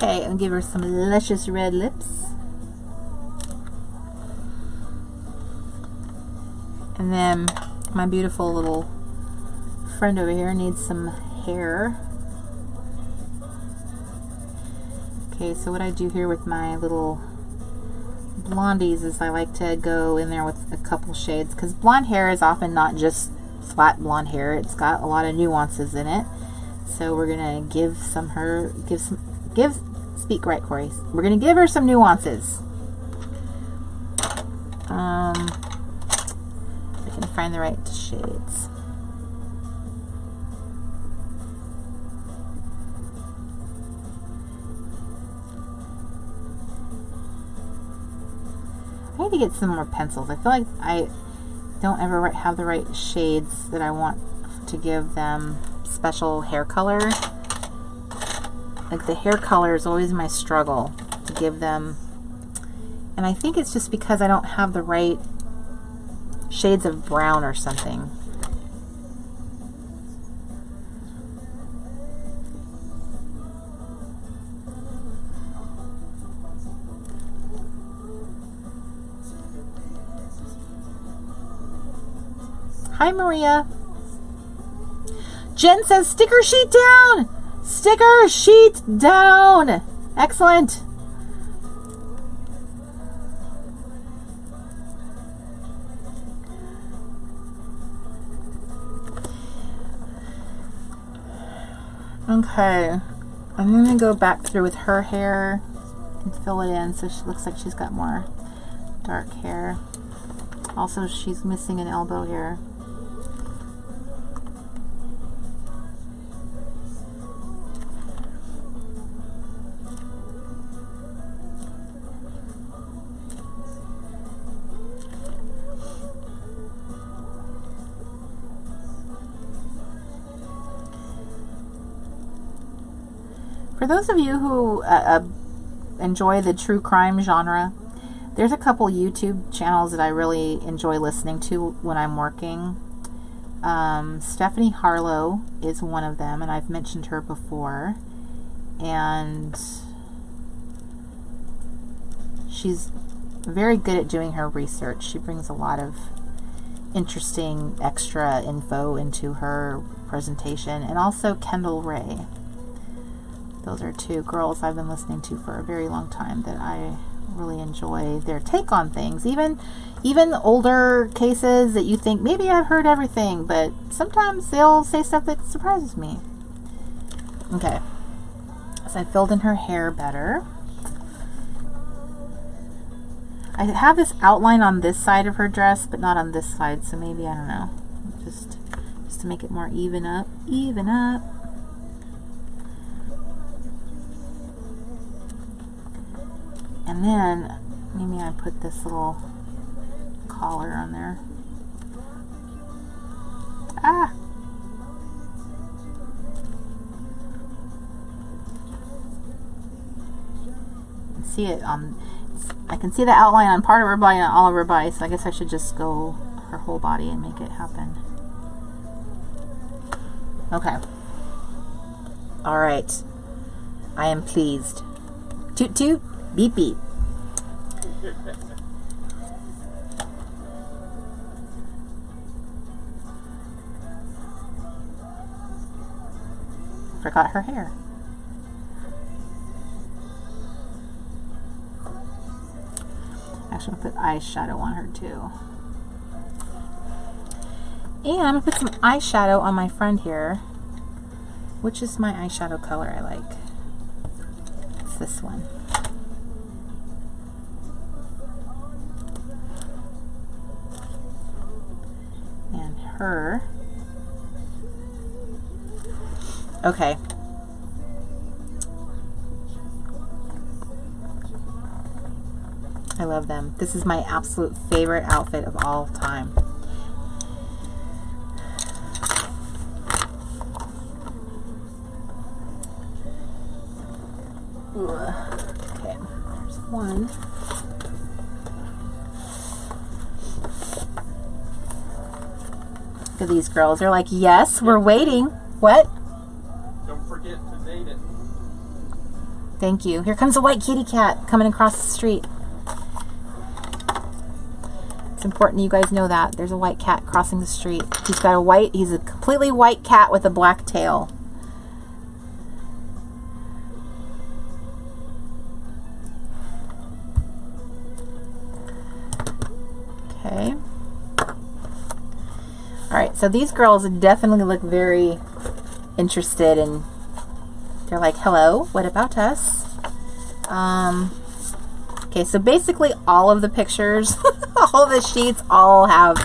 okay, and give her some luscious red lips. And then my beautiful little friend over here needs some hair. Okay, so what I do here with my little blondies is I like to go in there with a couple shades, because blonde hair is often not just flat blonde hair. It's got a lot of nuances in it. So we're gonna give speak right, Cori. We're gonna give her some nuances. I can find the right shades. I need to get some more pencils. I feel like I don't ever have the right shades that I want to give them special hair color. Like the hair color is always my struggle to give them, and I think it's just because I don't have the right shades of brown or something. Hi, Maria. Jen says, sticker sheet down! Sticker sheet down! Excellent. Okay. I'm going to go back through with her hair and fill it in so she looks like she's got more dark hair. Also, she's missing an elbow here. For those of you who enjoy the true crime genre, there's a couple YouTube channels that I really enjoy listening to when I'm working. Stephanie Harlow is one of them, and I've mentioned her before. And she's very good at doing her research. She brings a lot of interesting extra info into her presentation. And also Kendall Ray. Those are two girls I've been listening to for a very long time that I really enjoy their take on things. Even older cases that you think, maybe I've heard everything, but sometimes they'll say stuff that surprises me. Okay. So I filled in her hair better. I have this outline on this side of her dress, but not on this side, so maybe, I don't know. Just to make it more even up. Even up. And then maybe I put this little collar on there. Ah! I can see it on. I can see the outline on part of her body, not all of her body. So I guess I should just go her whole body and make it happen. Okay. All right. I am pleased. Toot toot. Beep beep. Forgot her hair. Actually, I'll put eyeshadow on her too. And I'm going to put some eyeshadow on my friend here. Which is my eyeshadow color I like? It's this one. And her. Okay. I love them. This is my absolute favorite outfit of all time. Okay, there's one. Look at these girls. They're like, yes, we're waiting. What? Don't forget to date it. Thank you. Here comes a white kitty cat coming across the street. It's important you guys know that. There's a white cat crossing the street. He's a completely white cat with a black tail. Okay. Alright, so these girls definitely look very interested, and they're like, hello, what about us? Okay, so basically all of the pictures, all of the sheets all have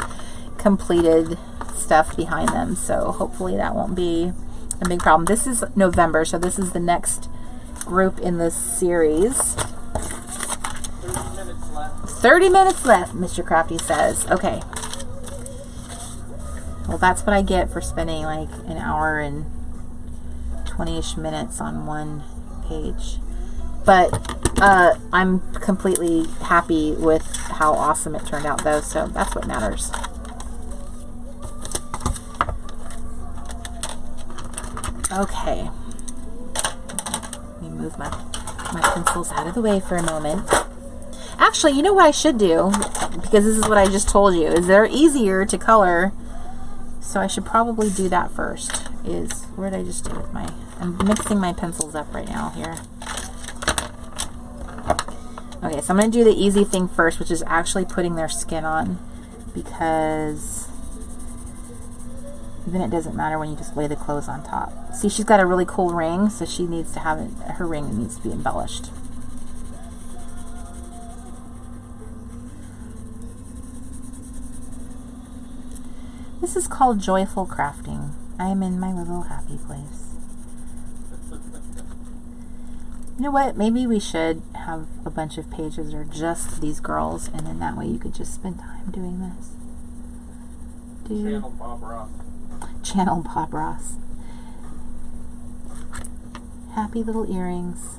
completed stuff behind them, so hopefully that won't be a big problem. This is November, so this is the next group in this series. 30 minutes left. 30 minutes left, Mr. Crafty says. Okay. Well, that's what I get for spending like an hour and 20-ish minutes on one page. But I'm completely happy with how awesome it turned out, though, so that's what matters. Okay. Let me move my pencils out of the way for a moment. Actually, you know what I should do, because this is what I just told you, is they're easier to color, so I should probably do that first. Where did I just do with I'm mixing my pencils up right now here. Okay, so I'm going to do the easy thing first, which is actually putting their skin on, because then it doesn't matter when you just lay the clothes on top. See, she's got a really cool ring, so she needs to have her ring needs to be embellished. This is called joyful crafting. I am in my little happy place. You know what? Maybe we should have a bunch of pages or just these girls, and then that way you could just spend time doing this. Channel Bob Ross. Channel Bob Ross. Happy little earrings.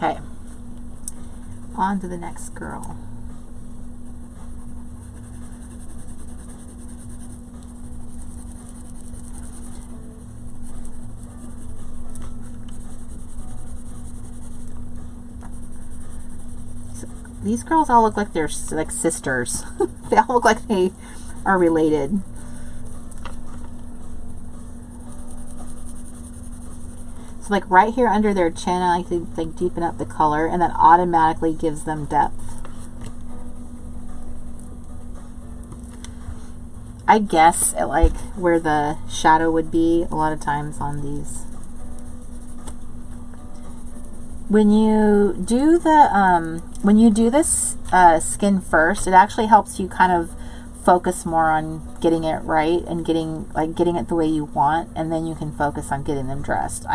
Okay, on to the next girl. So these girls all look like they're like sisters. They all look like they are related. Like right here under their chin, I like to like deepen up the color, and that automatically gives them depth. I guess at like where the shadow would be a lot of times on these. When you do this skin first, it actually helps you kind of focus more on getting it right and getting it the way you want, and then you can focus on getting them dressed.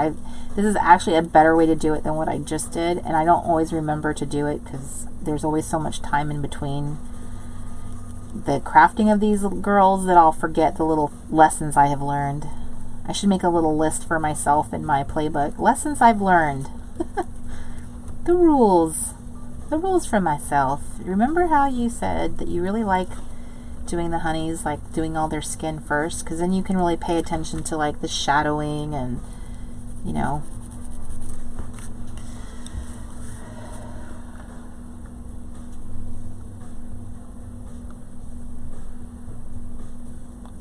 This is actually a better way to do it than what I just did, and I don't always remember to do it because there's always so much time in between the crafting of these girls that I'll forget the little lessons I have learned. I should make a little list for myself in my playbook. Lessons I've learned. The rules for myself. Remember how you said that you really like doing the honeys, like doing all their skin first, because then you can really pay attention to like the shadowing and, you know.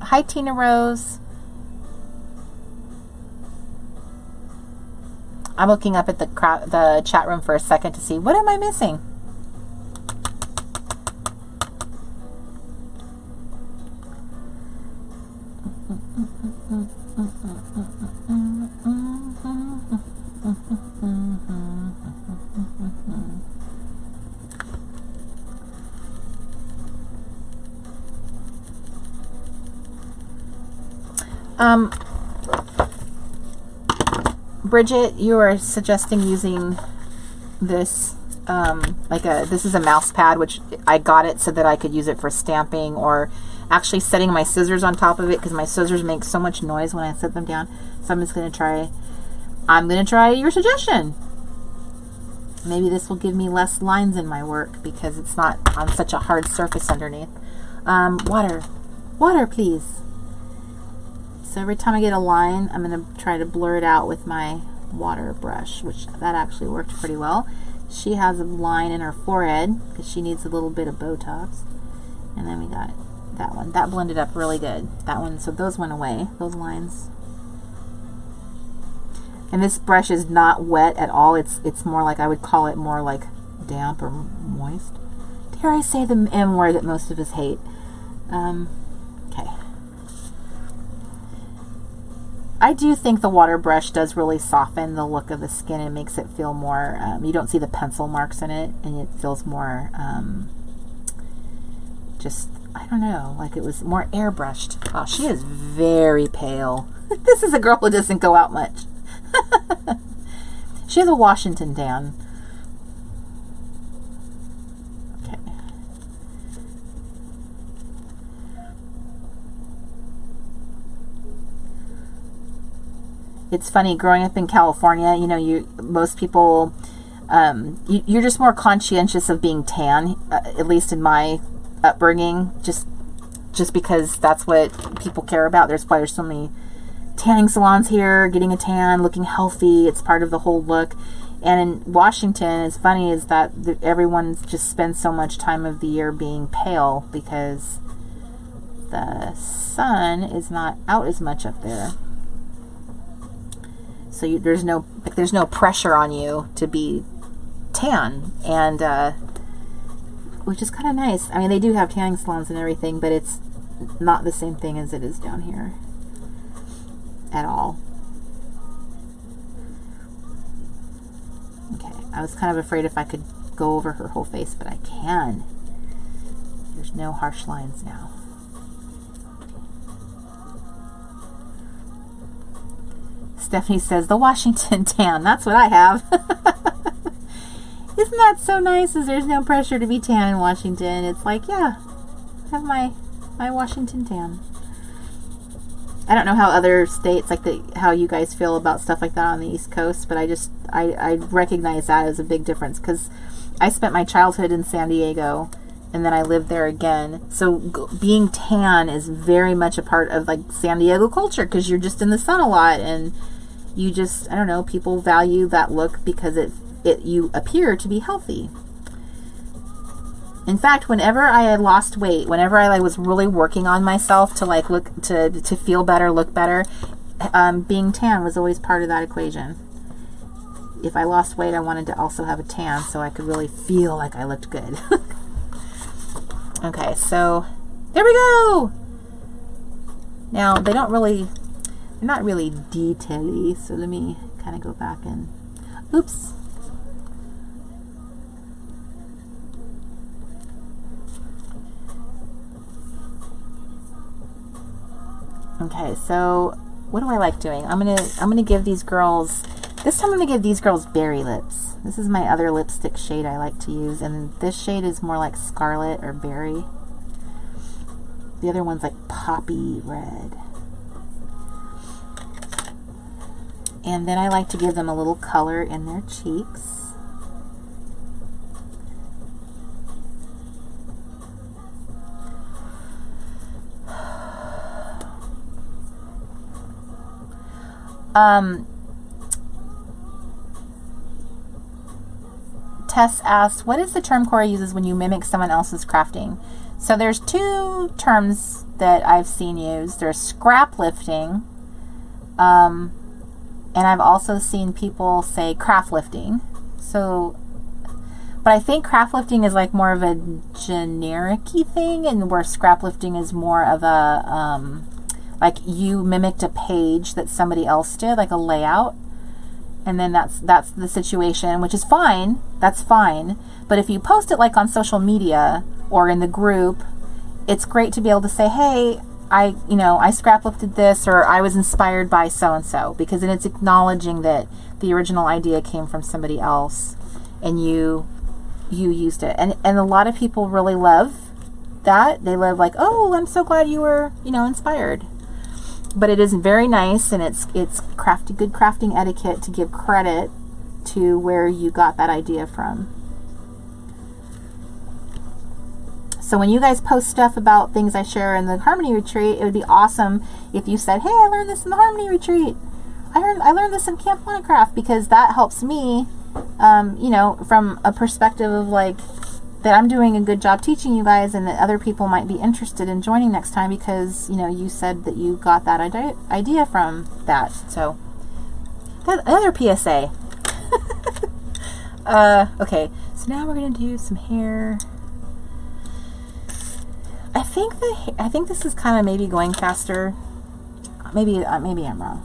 Hi, Tina Rose. I'm looking up at the chat room for a second to see what am I missing. Bridget, you are suggesting using this this is a mouse pad, which I got it so that I could use it for stamping, or actually setting my scissors on top of it, because my scissors make so much noise when I set them down. So I'm just going to try your suggestion. Maybe this will give me less lines in my work because it's not on such a hard surface underneath. Water please. So every time I get a line, I'm going to try to blur it out with my water brush, which that actually worked pretty well. She has a line in her forehead because she needs a little bit of Botox. And then we got that one. That blended up really good. That one, so those went away, those lines. And this brush is not wet at all. It's more like, I would call it more like damp or moist. Dare I say the M word that most of us hate. Okay. I do think the water brush does really soften the look of the skin and makes it feel more, you don't see the pencil marks in it, and it feels more, just, I don't know, like it was more airbrushed. Oh, she is very pale. This is a girl who doesn't go out much. She has a Washington tan. Okay. It's funny, growing up in California, you know, most people, you're just more conscientious of being tan, at least in my upbringing, just because that's what people care about. There's why there's so many tanning salons here, getting a tan, looking healthy. It's part of the whole look. And in Washington, it's funny is that everyone just spends so much time of the year being pale because the sun is not out as much up there. So there's no pressure on you to be tan, and which is kind of nice. I mean, they do have tanning salons and everything, but it's not the same thing as it is down here at all. Okay, I was kind of afraid if I could go over her whole face, but I can. There's no harsh lines now. Stephanie says, the Washington tan. That's what I have. Isn't that so nice? As there's no pressure to be tan in Washington. It's like, yeah, I have my Washington tan. I don't know how other states, like how you guys feel about stuff like that on the East Coast, but I recognize that as a big difference because I spent my childhood in San Diego and then I lived there again. So being tan is very much a part of like San Diego culture because you're just in the sun a lot, and you just, I don't know, people value that look because you appear to be healthy. In fact, whenever I had lost weight, whenever I was really working on myself to like look to feel better, look better, being tan was always part of that equation. If I lost weight, I wanted to also have a tan so I could really feel like I looked good. Okay, so there we go. Now they're not really detaily, so let me kind of go back and, oops. Okay, so what do I like doing? I'm gonna give these girls, this time I'm gonna give these girls berry lips. This is my other lipstick shade I like to use, and this shade is more like scarlet or berry. The other one's like poppy red. And then I like to give them a little color in their cheeks. Tess asks, what is the term Cori uses when you mimic someone else's crafting? So there's two terms that I've seen used. There's scrap lifting, and I've also seen people say craft lifting. So, but I think craft lifting is like more of a generic-y thing, and where scrap lifting is more of a like you mimicked a page that somebody else did, like a layout, and then that's the situation, which is fine. That's fine. But if you post it like on social media or in the group, it's great to be able to say, hey, I scrap lifted this, or I was inspired by so and so, because then it's acknowledging that the original idea came from somebody else and you used it. And a lot of people really love that. They love like, oh, I'm so glad you were, inspired. But it is very nice, and it's good crafting etiquette to give credit to where you got that idea from. So when you guys post stuff about things I share in the Harmony Retreat, it would be awesome if you said, hey, I learned this in the Harmony Retreat. I learned this in Camp Monocraft, because that helps me, from a perspective of like, that I'm doing a good job teaching you guys, and that other people might be interested in joining next time because, you said that you got that idea from that. So, another PSA. Okay, so now we're going to do some hair. I think this is kind of maybe going faster. Maybe I'm wrong.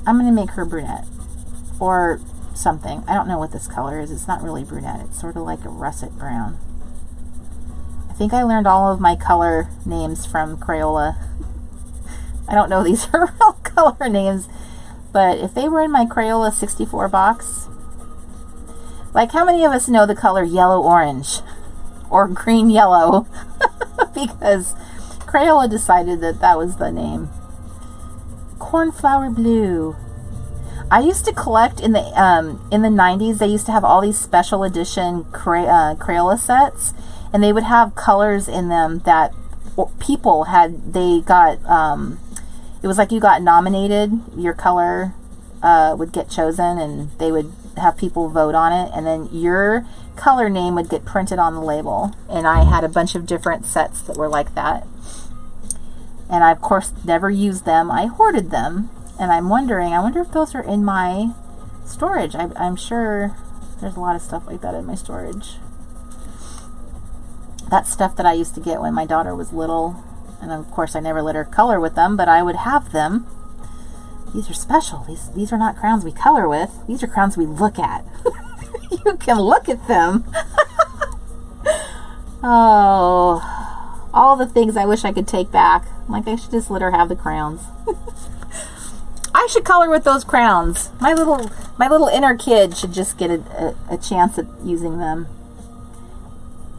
I'm going to make her brunette or something. I don't know what this color is. It's not really brunette. It's sort of like a russet brown. I think I learned all of my color names from Crayola. I don't know. These are real color names. But if they were in my Crayola 64 box, like how many of us know the color yellow-orange or green-yellow? Because Crayola decided that that was the name. Cornflower blue. I used to collect in the 90s. They used to have all these special edition Crayola sets, and they would have colors in them that people had. They got it was like you got nominated. Your color would get chosen, and they would have people vote on it, and then your color name would get printed on the label. And I had a bunch of different sets that were like that, and I of course never used them. I hoarded them, and I wonder if those are in my storage. I'm sure there's a lot of stuff like that in my storage. That's stuff that I used to get when my daughter was little, and of course I never let her color with them, but I would have them. These are special. These are not crowns we color with. These are crowns we look at. You can look at them. Oh, all the things I wish I could take back. Like, I should just let her have the crowns. I should color with those crowns. My little inner kid should just get a chance at using them.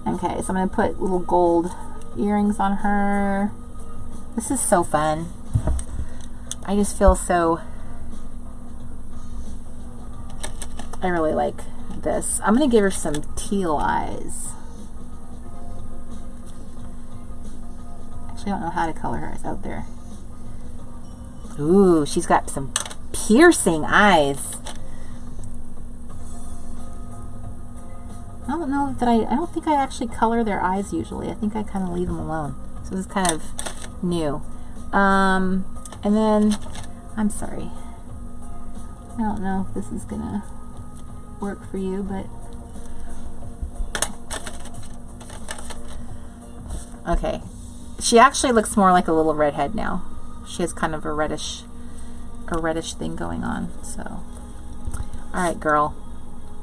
Okay, so I'm going to put little gold earrings on her. This is so fun. I just feel so... I really like this. I'm going to give her some teal eyes. Actually, I don't know how to color her eyes out there. Ooh, she's got some piercing eyes. I don't know that I don't think I actually color their eyes usually. I think I kind of leave them alone. So this is kind of new. And then, I'm sorry. I don't know if this is gonna work for you, but okay. She actually looks more like a little redhead now. She has kind of a reddish thing going on. So, all right, girl.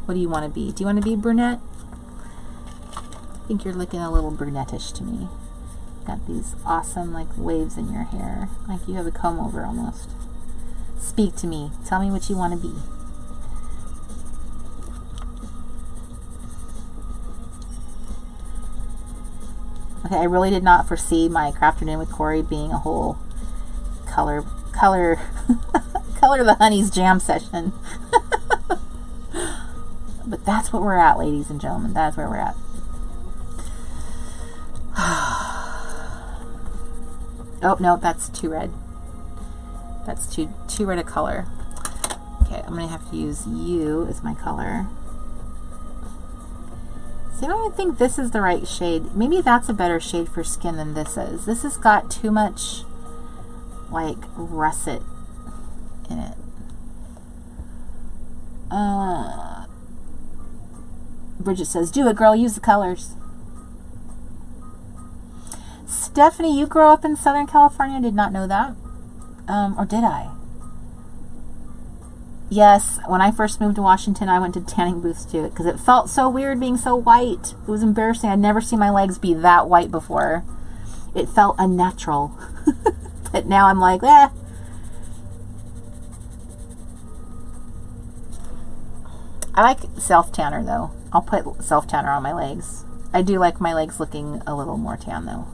What do you want to be? Do you want to be brunette? I think you're looking a little brunettish to me. Got these awesome like waves in your hair, like you have a comb over almost. Speak to me. Tell me what you want to be. Okay, I really did not foresee my Crafternoon with Cori being a whole color the honeys jam session. But that's what we're at, ladies and gentlemen. That's where we're at. Oh no, that's too red. That's too red a color. Okay, I'm gonna have to use you as my color. See, I don't even think this is the right shade. Maybe that's a better shade for skin than this is. This has got too much like russet in it. Bridget says, do it, girl, use the colors. Stephanie, you grew up in Southern California? I did not know that. Or did I? Yes, when I first moved to Washington, I went to tanning booths too, because it felt so weird being so white. It was embarrassing. I'd never seen my legs be that white before. It felt unnatural. But now I'm like, eh. I like self-tanner though. I'll put self-tanner on my legs. I do like my legs looking a little more tan though.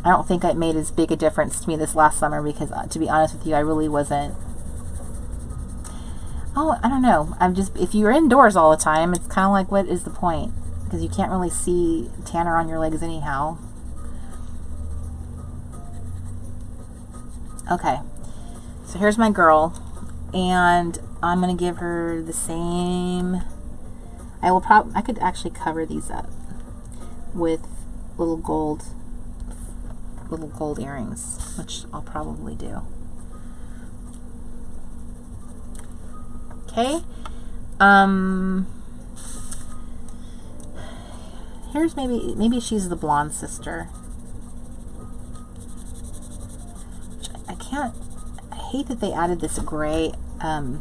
I don't think it made as big a difference to me this last summer because, to be honest with you, I really wasn't. Oh, I don't know. If you're indoors all the time, it's kind of like, what is the point? Because you can't really see tanner on your legs anyhow. Okay, so here's my girl, and I'm gonna give her the same. I could actually cover these up with little gold earrings, which I'll probably do. Okay. Here's maybe she's the blonde sister. I hate that they added this gray. Of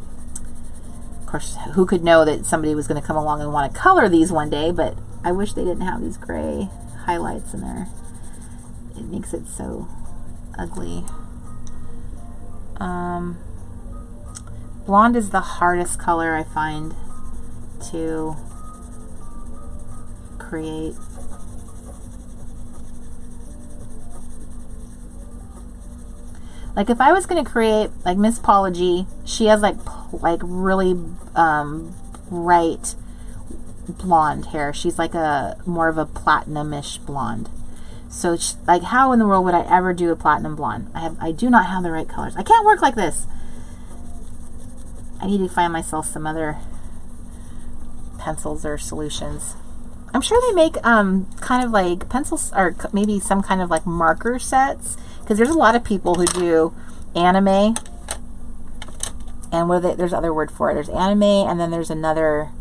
course, who could know that somebody was going to come along and want to color these one day, but I wish they didn't have these gray highlights in there. It makes it so ugly. Blonde is the hardest color I find to create. Like if I was going to create like Miss Paula G, she has like really bright blonde hair. She's like a more of a platinum-ish blonde. So like how in the world would I ever do a platinum blonde? I do not have the right colors. I can't work like this. I need to find myself some other pencils or solutions. I'm sure they make kind of like pencils or maybe some kind of like marker sets, because there's a lot of people who do anime, and there's other word for it. There's anime, and then there's another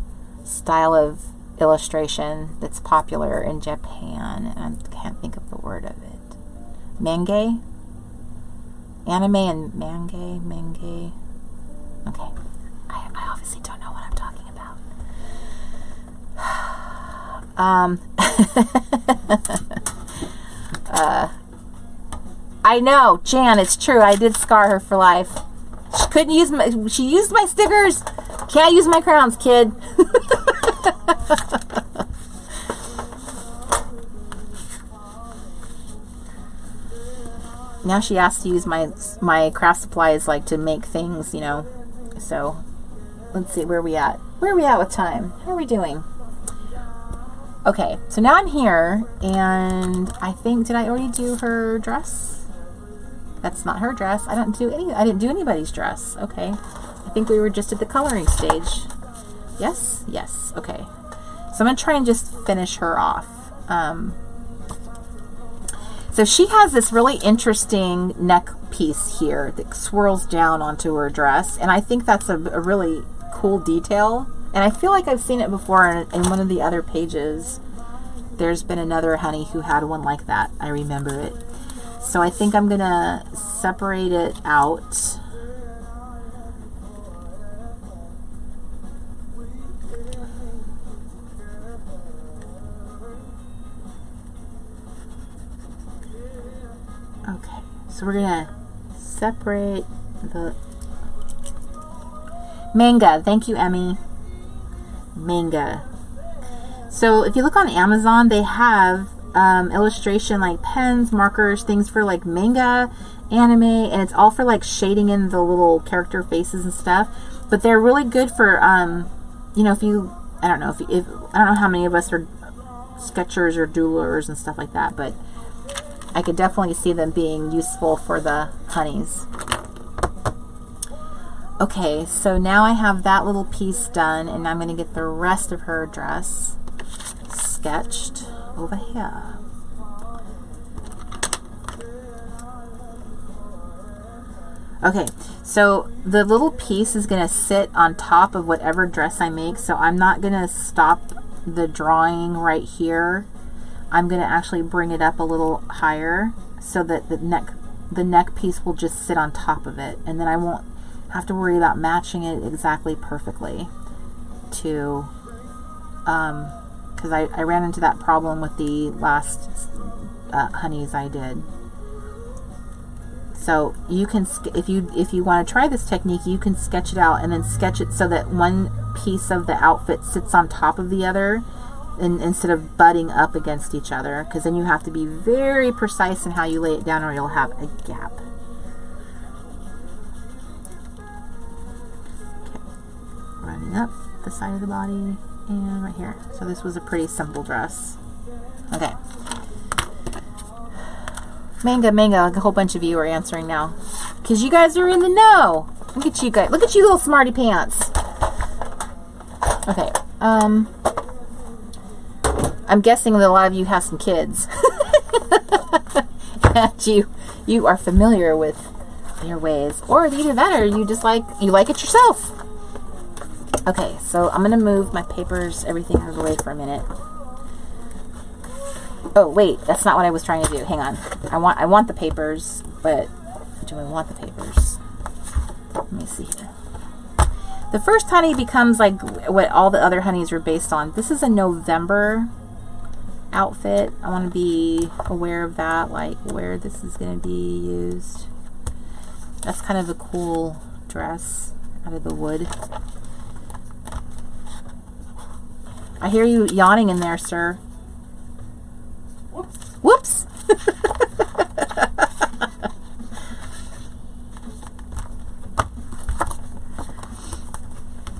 style of illustration that's popular in Japan, and I can't think of the word of it. Manga? Anime and manga. Okay. I obviously don't know what I'm talking about. I know, Jan, it's true. I did scar her for life. She used my stickers. Can't use my crowns, kid. Now she asks to use my craft supplies, like to make things, you know. So let's see, where are we at? Where are we at with time? How are we doing? Okay, so now I'm here, and I think, did I already do her dress? That's not her dress. I didn't do anybody's dress. Okay. I think we were just at the coloring stage. Yes? Yes. Okay. So I'm going to try and just finish her off. So she has this really interesting neck piece here that swirls down onto her dress, and I think that's a really cool detail. And I feel like I've seen it before in one of the other pages. There's been another honey who had one like that. I remember it. So I think I'm going to separate it out. Okay, so we're going to separate the manga. Thank you, Emmy. Manga. So if you look on Amazon, they have illustration like pens, markers, things for like manga, anime, and it's all for like shading in the little character faces and stuff. But they're really good for you know, I don't know how many of us are sketchers or doodlers and stuff like that, but I could definitely see them being useful for the honeys. Okay, so now I have that little piece done, and I'm going to get the rest of her dress sketched over here. Okay, so the little piece is going to sit on top of whatever dress I make, so I'm not going to stop the drawing right here. I'm going to actually bring it up a little higher so that the neck piece will just sit on top of it, and then I won't have to worry about matching it exactly perfectly to because I ran into that problem with the last honeys I did. So you can, if you want to try this technique, you can sketch it out and then sketch it so that one piece of the outfit sits on top of the other, and instead of butting up against each other, because then you have to be very precise in how you lay it down or you'll have a gap. Okay, running up the side of the body and right here. So this was a pretty simple dress. Okay. Manga, a whole bunch of you are answering now, because you guys are in the know. Look at you guys. Look at you little smarty pants. Okay. I'm guessing that a lot of you have some kids. And you are familiar with their ways. Or either that or you like it yourself. Okay, so I'm gonna move my papers, everything out of the way for a minute. Oh wait, that's not what I was trying to do. Hang on. I want the papers, but do I want the papers? Let me see here. The first honey becomes like what all the other honeys are based on. This is a November outfit. I want to be aware of that, like where this is going to be used. That's kind of a cool dress out of the wood. I hear you yawning in there, sir. Whoops. Whoops!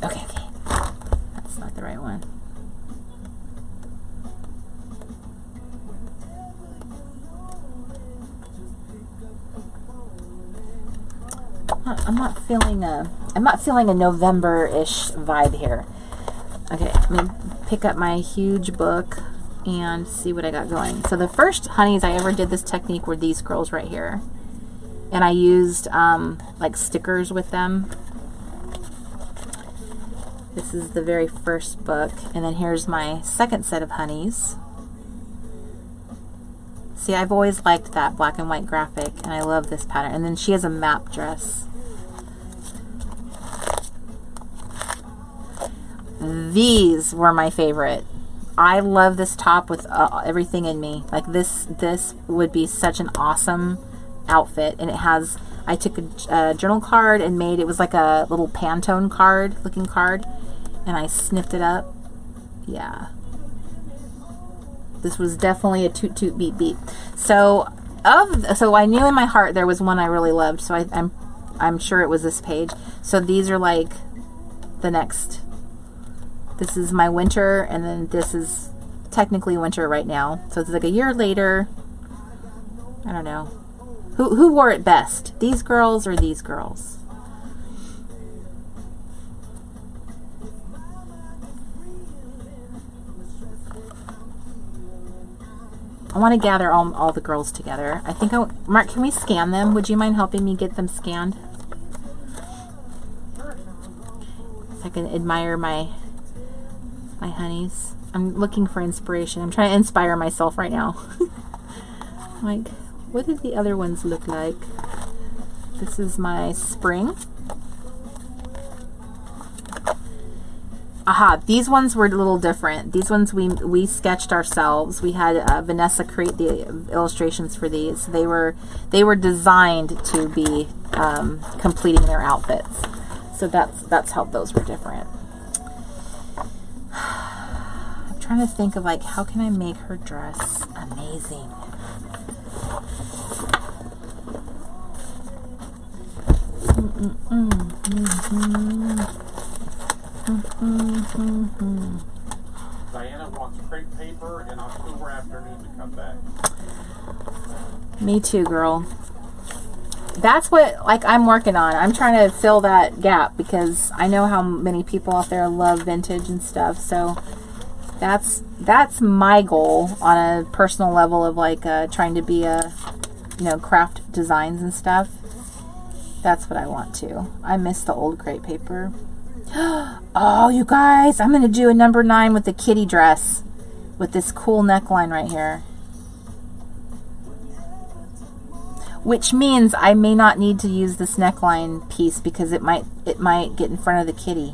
Okay. That's not the right one. I'm not feeling a November-ish vibe here. Okay, let me pick up my huge book and see what I got going. So the first honeys I ever did this technique were these girls right here. And I used like stickers with them. This is the very first book. And then here's my second set of honeys. See, I've always liked that black and white graphic, and I love this pattern. And then she has a map dress. These were my favorite. I love this top with everything in me. Like this would be such an awesome outfit. And it has, I took a journal card and made, it was like a little Pantone card, looking card. And I snipped it up. Yeah. This was definitely a toot toot beep beep. So I knew in my heart there was one I really loved. So I'm sure it was this page. So these are like the next. This is my winter, and then this is technically winter right now. So it's like a year later. I don't know. Who wore it best? These girls or these girls? I want to gather all the girls together. I think Mark, can we scan them? Would you mind helping me get them scanned? So I can admire my honeys. I'm looking for inspiration. I'm trying to inspire myself right now. Like, what do the other ones look like? This is my spring. Aha, these ones were a little different. These ones we sketched ourselves. We had Vanessa create the illustrations for these. They were designed to be completing their outfits. So that's how those were different. I'm trying to think of like, how can I make her dress amazing? Diana wants crepe paper and October afternoon to come back. Me too, girl. That's what I'm working on. I'm trying to fill that gap because I know how many people out there love vintage and stuff. So that's my goal on a personal level of like trying to be a craft designs and stuff. That's what I want to. I miss the old crepe paper. Oh, you guys, I'm gonna do a number 9 with the kitty dress with this cool neckline right here. Which means I may not need to use this neckline piece because it might get in front of the kitty.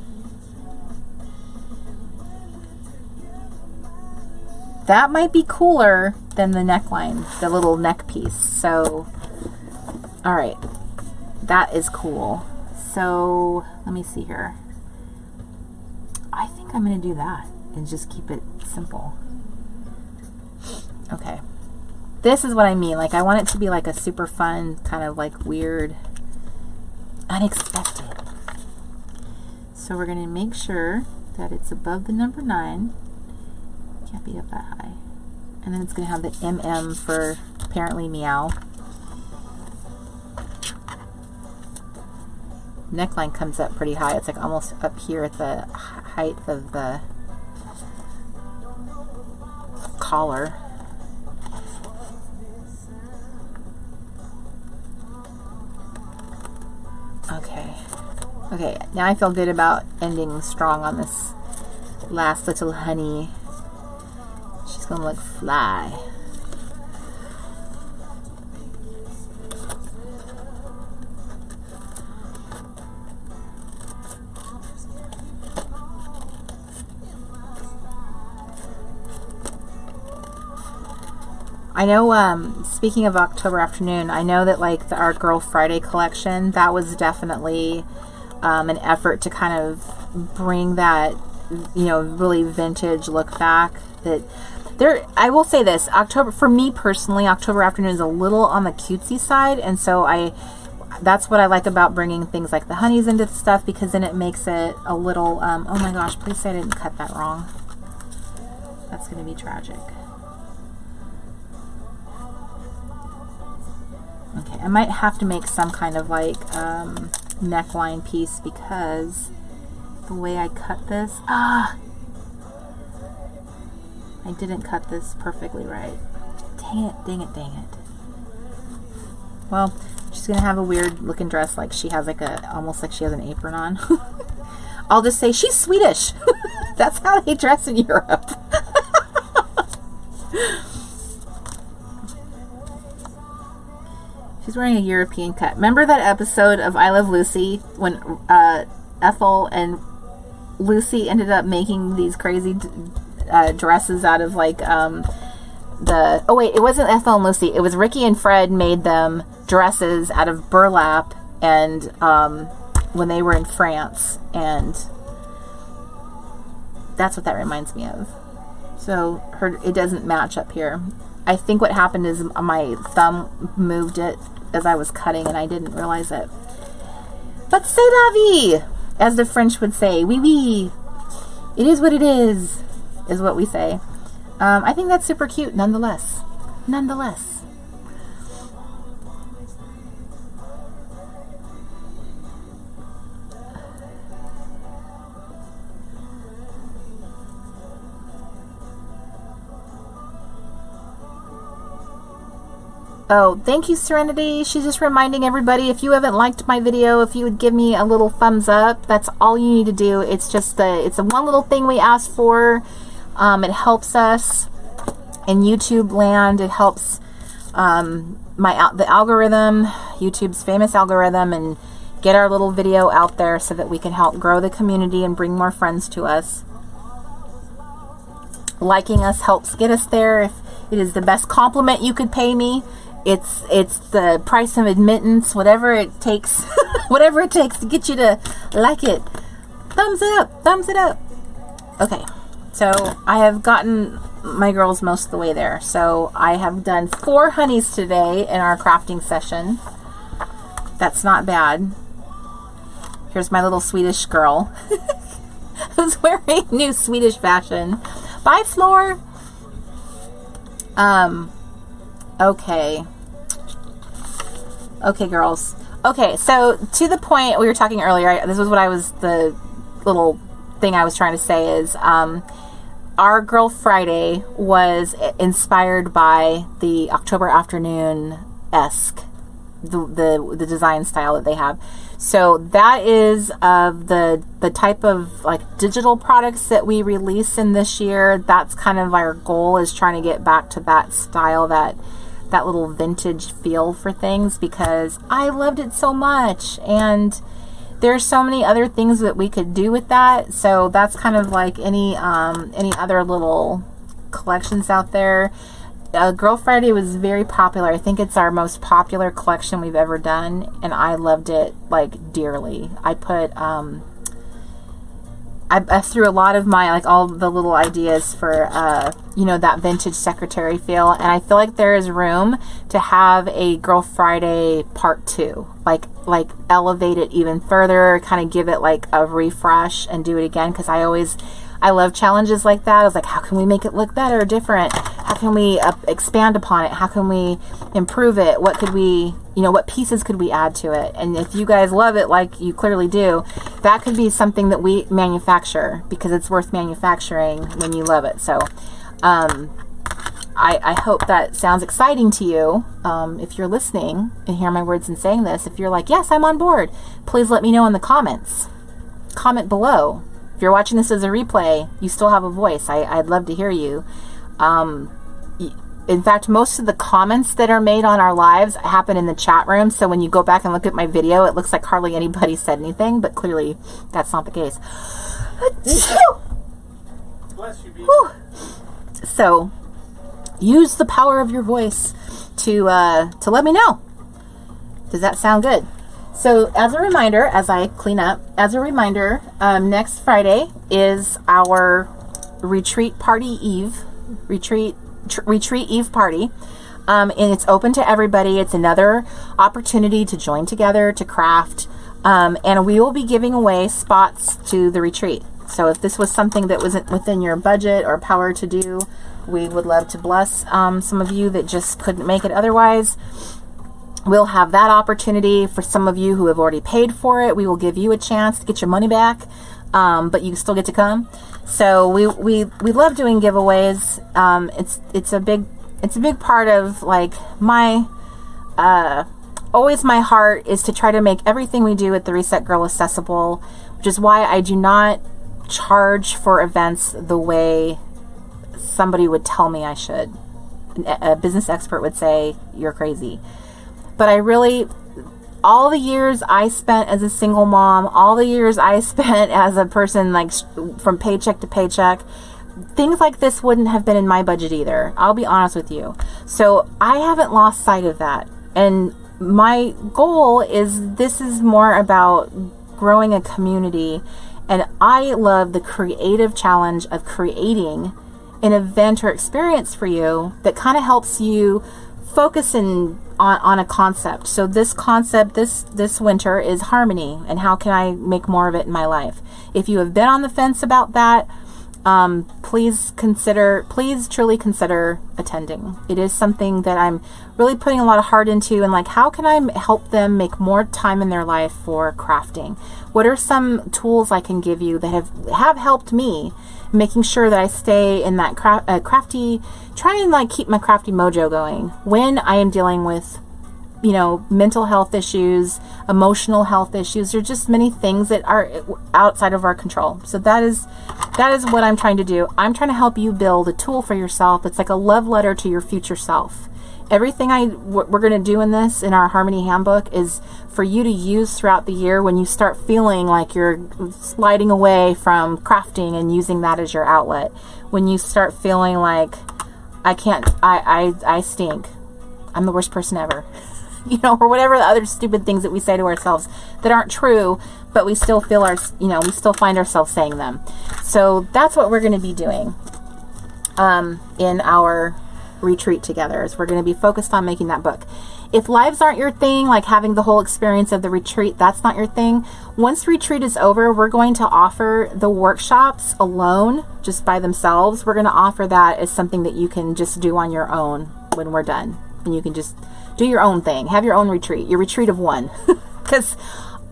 That might be cooler than the neckline, the little neck piece. So, all right, that is cool. So let me see here. I think I'm going to do that and just keep it simple. Okay. This is what I mean. Like, I want it to be like a super fun, kind of like weird, unexpected. So we're going to make sure that it's above the number 9. Can't be up that high. And then it's going to have the MM for apparently meow. Neckline comes up pretty high. It's like almost up here at the height of the collar. Okay, now I feel good about ending strong on this last little honey. She's gonna look fly. I know, speaking of October Afternoon, I know that like our Girl Friday collection, that was definitely an effort to kind of bring that, you know, really vintage look back. That there, I will say this, October, for me personally, October Afternoon is a little on the cutesy side, and so that's what I like about bringing things like the honeys into stuff, because then it makes it a little, oh my gosh, please say I didn't cut that wrong. That's going to be tragic. Okay, I might have to make some kind of like neckline piece, because the way I cut this, I didn't cut this perfectly right. Dang it, dang it, dang it. Well, she's gonna have a weird looking dress, like she has like almost like she has an apron on. I'll just say she's Swedish. That's how they dress in Europe. She's wearing a European cut. Remember that episode of I Love Lucy when Ethel and Lucy ended up making these crazy dresses out of like oh wait, it wasn't Ethel and Lucy. It was Ricky and Fred made them dresses out of burlap, and when they were in France, and that's what that reminds me of. So it doesn't match up here. I think what happened is my thumb moved it as I was cutting, and I didn't realize it. But c'est la vie, as the French would say. Oui, oui. It is what it is what we say. I think that's super cute, nonetheless. Nonetheless. Oh, thank you, Serenity. She's just reminding everybody, if you haven't liked my video, if you would give me a little thumbs up, that's all you need to do. It's just it's a one little thing we asked for. It helps us in YouTube land. It helps the algorithm, YouTube's famous algorithm, and get our little video out there so that we can help grow the community and bring more friends to us. Liking us helps get us there. If it is the best compliment you could pay me, it's the price of admittance, whatever it takes. Whatever it takes to get you to like it. Thumbs it up, thumbs it up. Okay, so I have gotten my girls most of the way there. So I have done 4 honeys today in our crafting session. That's not bad. Here's my little Swedish girl who's wearing new Swedish fashion. Bye, Floor. Okay, girls. Okay, so to the point we were talking earlier, this was what the little thing I was trying to say is, our Girl Friday was inspired by the October Afternoon-esque, the design style that they have. So that is the type of like digital products that we release in this year. That's kind of our goal, is trying to get back to that style, that little vintage feel for things, because I loved it so much, and there's so many other things that we could do with that. So that's kind of like any other little collections out there. Girl Friday was very popular. I think it's our most popular collection we've ever done, and I loved it like dearly. I put I threw a lot of my, like, all the little ideas for that vintage secretary feel, and I feel like there is room to have a Girl Friday part 2, like elevate it even further, kind of give it like a refresh and do it again, because I love challenges like that. I was like, how can we make it look better, different? How can we expand upon it? How can we improve it? What could we, what pieces could we add to it? And if you guys love it, like you clearly do, that could be something that we manufacture, because it's worth manufacturing when you love it. So I hope that sounds exciting to you. If you're listening and hear my words in saying this, if you're like, yes, I'm on board, please let me know in the comments. Comment below. If you're watching this as a replay, you still have a voice. I'd love to hear you. In fact, most of the comments that are made on our lives happen in the chat room. So when you go back and look at my video, it looks like hardly anybody said anything, but clearly that's not the case. Bless you, baby. So, use the power of your voice to let me know. Does that sound good? So as a reminder, as I clean up, next Friday is our retreat eve party. And it's open to everybody. It's another opportunity to join together, to craft. And we will be giving away spots to the retreat. So if this was something that wasn't within your budget or power to do, we would love to bless some of you that just couldn't make it otherwise. We'll have that opportunity. For some of you who have already paid for it, we will give you a chance to get your money back, but you still get to come. So we love doing giveaways. It's a big part of like my always my heart is to try to make everything we do at the Reset Girl accessible, which is why I do not charge for events the way somebody would tell me I should. A business expert would say, you're crazy. But I really, all the years I spent as a single mom, all the years I spent as a person like from paycheck to paycheck, things like this wouldn't have been in my budget either. I'll be honest with you. So I haven't lost sight of that. And my goal is, this is more about growing a community. And I love the creative challenge of creating an event or experience for you that kind of helps you focus on a concept. So this concept this winter is harmony, and how can I make more of it in my life? If you have been on the fence about that, please truly consider attending. It is something that I'm really putting a lot of heart into, and like, how can I help them make more time in their life for crafting? What are some tools I can give you that have helped me, making sure that I stay in that crafty, try and like keep my crafty mojo going when I am dealing with, mental health issues, emotional health issues. There's just many things that are outside of our control. So that is what I'm trying to do. I'm trying to help you build a tool for yourself. It's like a love letter to your future self. Everything we're going to do in our Harmony Handbook is for you to use throughout the year when you start feeling like you're sliding away from crafting and using that as your outlet. When you start feeling like, I stink, I'm the worst person ever. Or whatever the other stupid things that we say to ourselves that aren't true, but we still feel we still find ourselves saying them. So that's what we're going to be doing in our retreat together, is we're going to be focused on making that book. If lives aren't your thing, like having the whole experience of the retreat, that's not your thing. Once retreat is over, we're going to offer the workshops alone, just by themselves. We're going to offer that as something that you can just do on your own when we're done. And you can just do your own thing. Have your own retreat. Your retreat of one. Because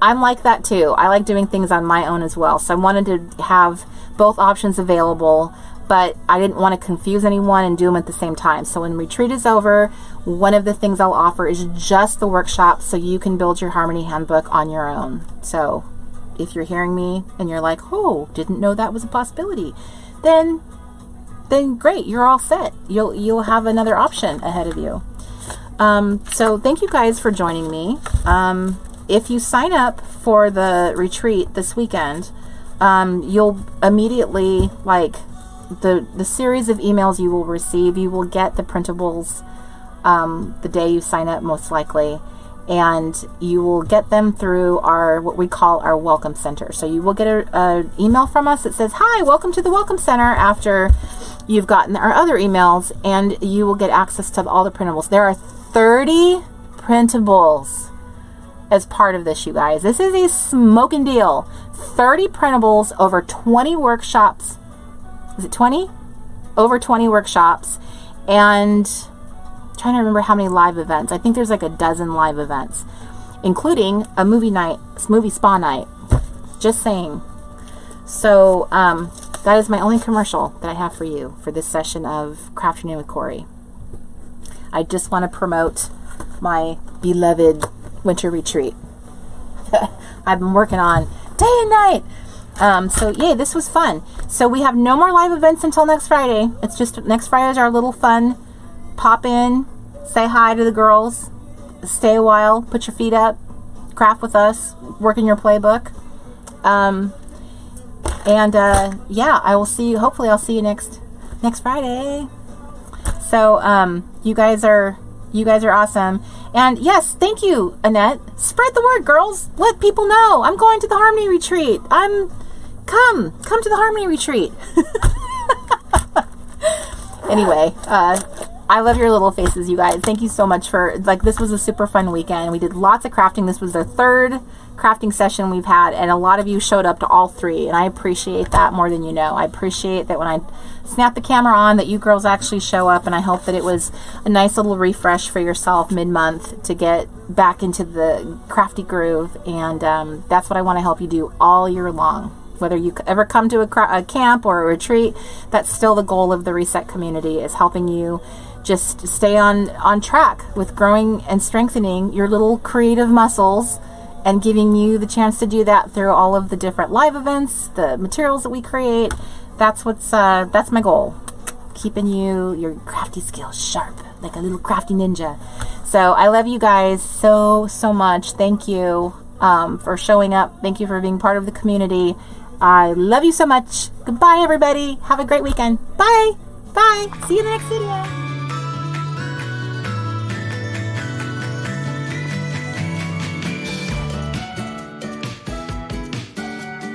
I'm like that too. I like doing things on my own as well. So I wanted to have both options available, but I didn't want to confuse anyone and do them at the same time. So when retreat is over, one of the things I'll offer is just the workshop, so you can build your Harmony Handbook on your own. So if you're hearing me and you're like, oh, didn't know that was a possibility, then great, you're all set. You'll have another option ahead of you. So thank you guys for joining me. If you sign up for the retreat this weekend, you'll immediately, like, the series of emails you will receive, you will get the printables the day you sign up, most likely, and you will get them through what we call our Welcome Center. So you will get an email from us that says, hi, welcome to the Welcome Center, after you've gotten our other emails, and you will get access to all the printables. There are 30 printables as part of this, you guys. This is a smoking deal. 30 printables, over 20 workshops. Is it 20? Over 20 workshops, and I'm trying to remember how many live events. I think there's like a dozen live events, including a movie spa night. Just saying. So that is my only commercial that I have for you for this session of Crafternoon with Cori. I just want to promote my beloved winter retreat I've been working on day and night. So yay, this was fun. So we have no more live events until next Friday. It's just next Friday is our little fun. Pop in, say hi to the girls, stay a while, put your feet up, craft with us, work in your playbook. Yeah, I will see you. Hopefully I'll see you next Friday. So you guys are awesome. And yes, thank you, Annette. Spread the word, girls. Let people know. I'm going to the Harmony Retreat. Come to the Harmony Retreat. Anyway, I love your little faces, you guys. Thank you so much for, this was a super fun weekend. We did lots of crafting. This was the third crafting session we've had, and a lot of you showed up to all three, and I appreciate that more than you know. I appreciate that when I snap the camera on that you girls actually show up, and I hope that it was a nice little refresh for yourself mid-month to get back into the crafty groove, and that's what I want to help you do all year long. Whether you ever come to a camp or a retreat, that's still the goal of the Reset community, is helping you just stay on track with growing and strengthening your little creative muscles, and giving you the chance to do that through all of the different live events, the materials that we create. That's my goal, keeping your crafty skills sharp like a little crafty ninja. So I love you guys so much. Thank you for showing up. Thank you for being part of the community. I love you so much. Goodbye, everybody. Have a great weekend. Bye. See you in the next video.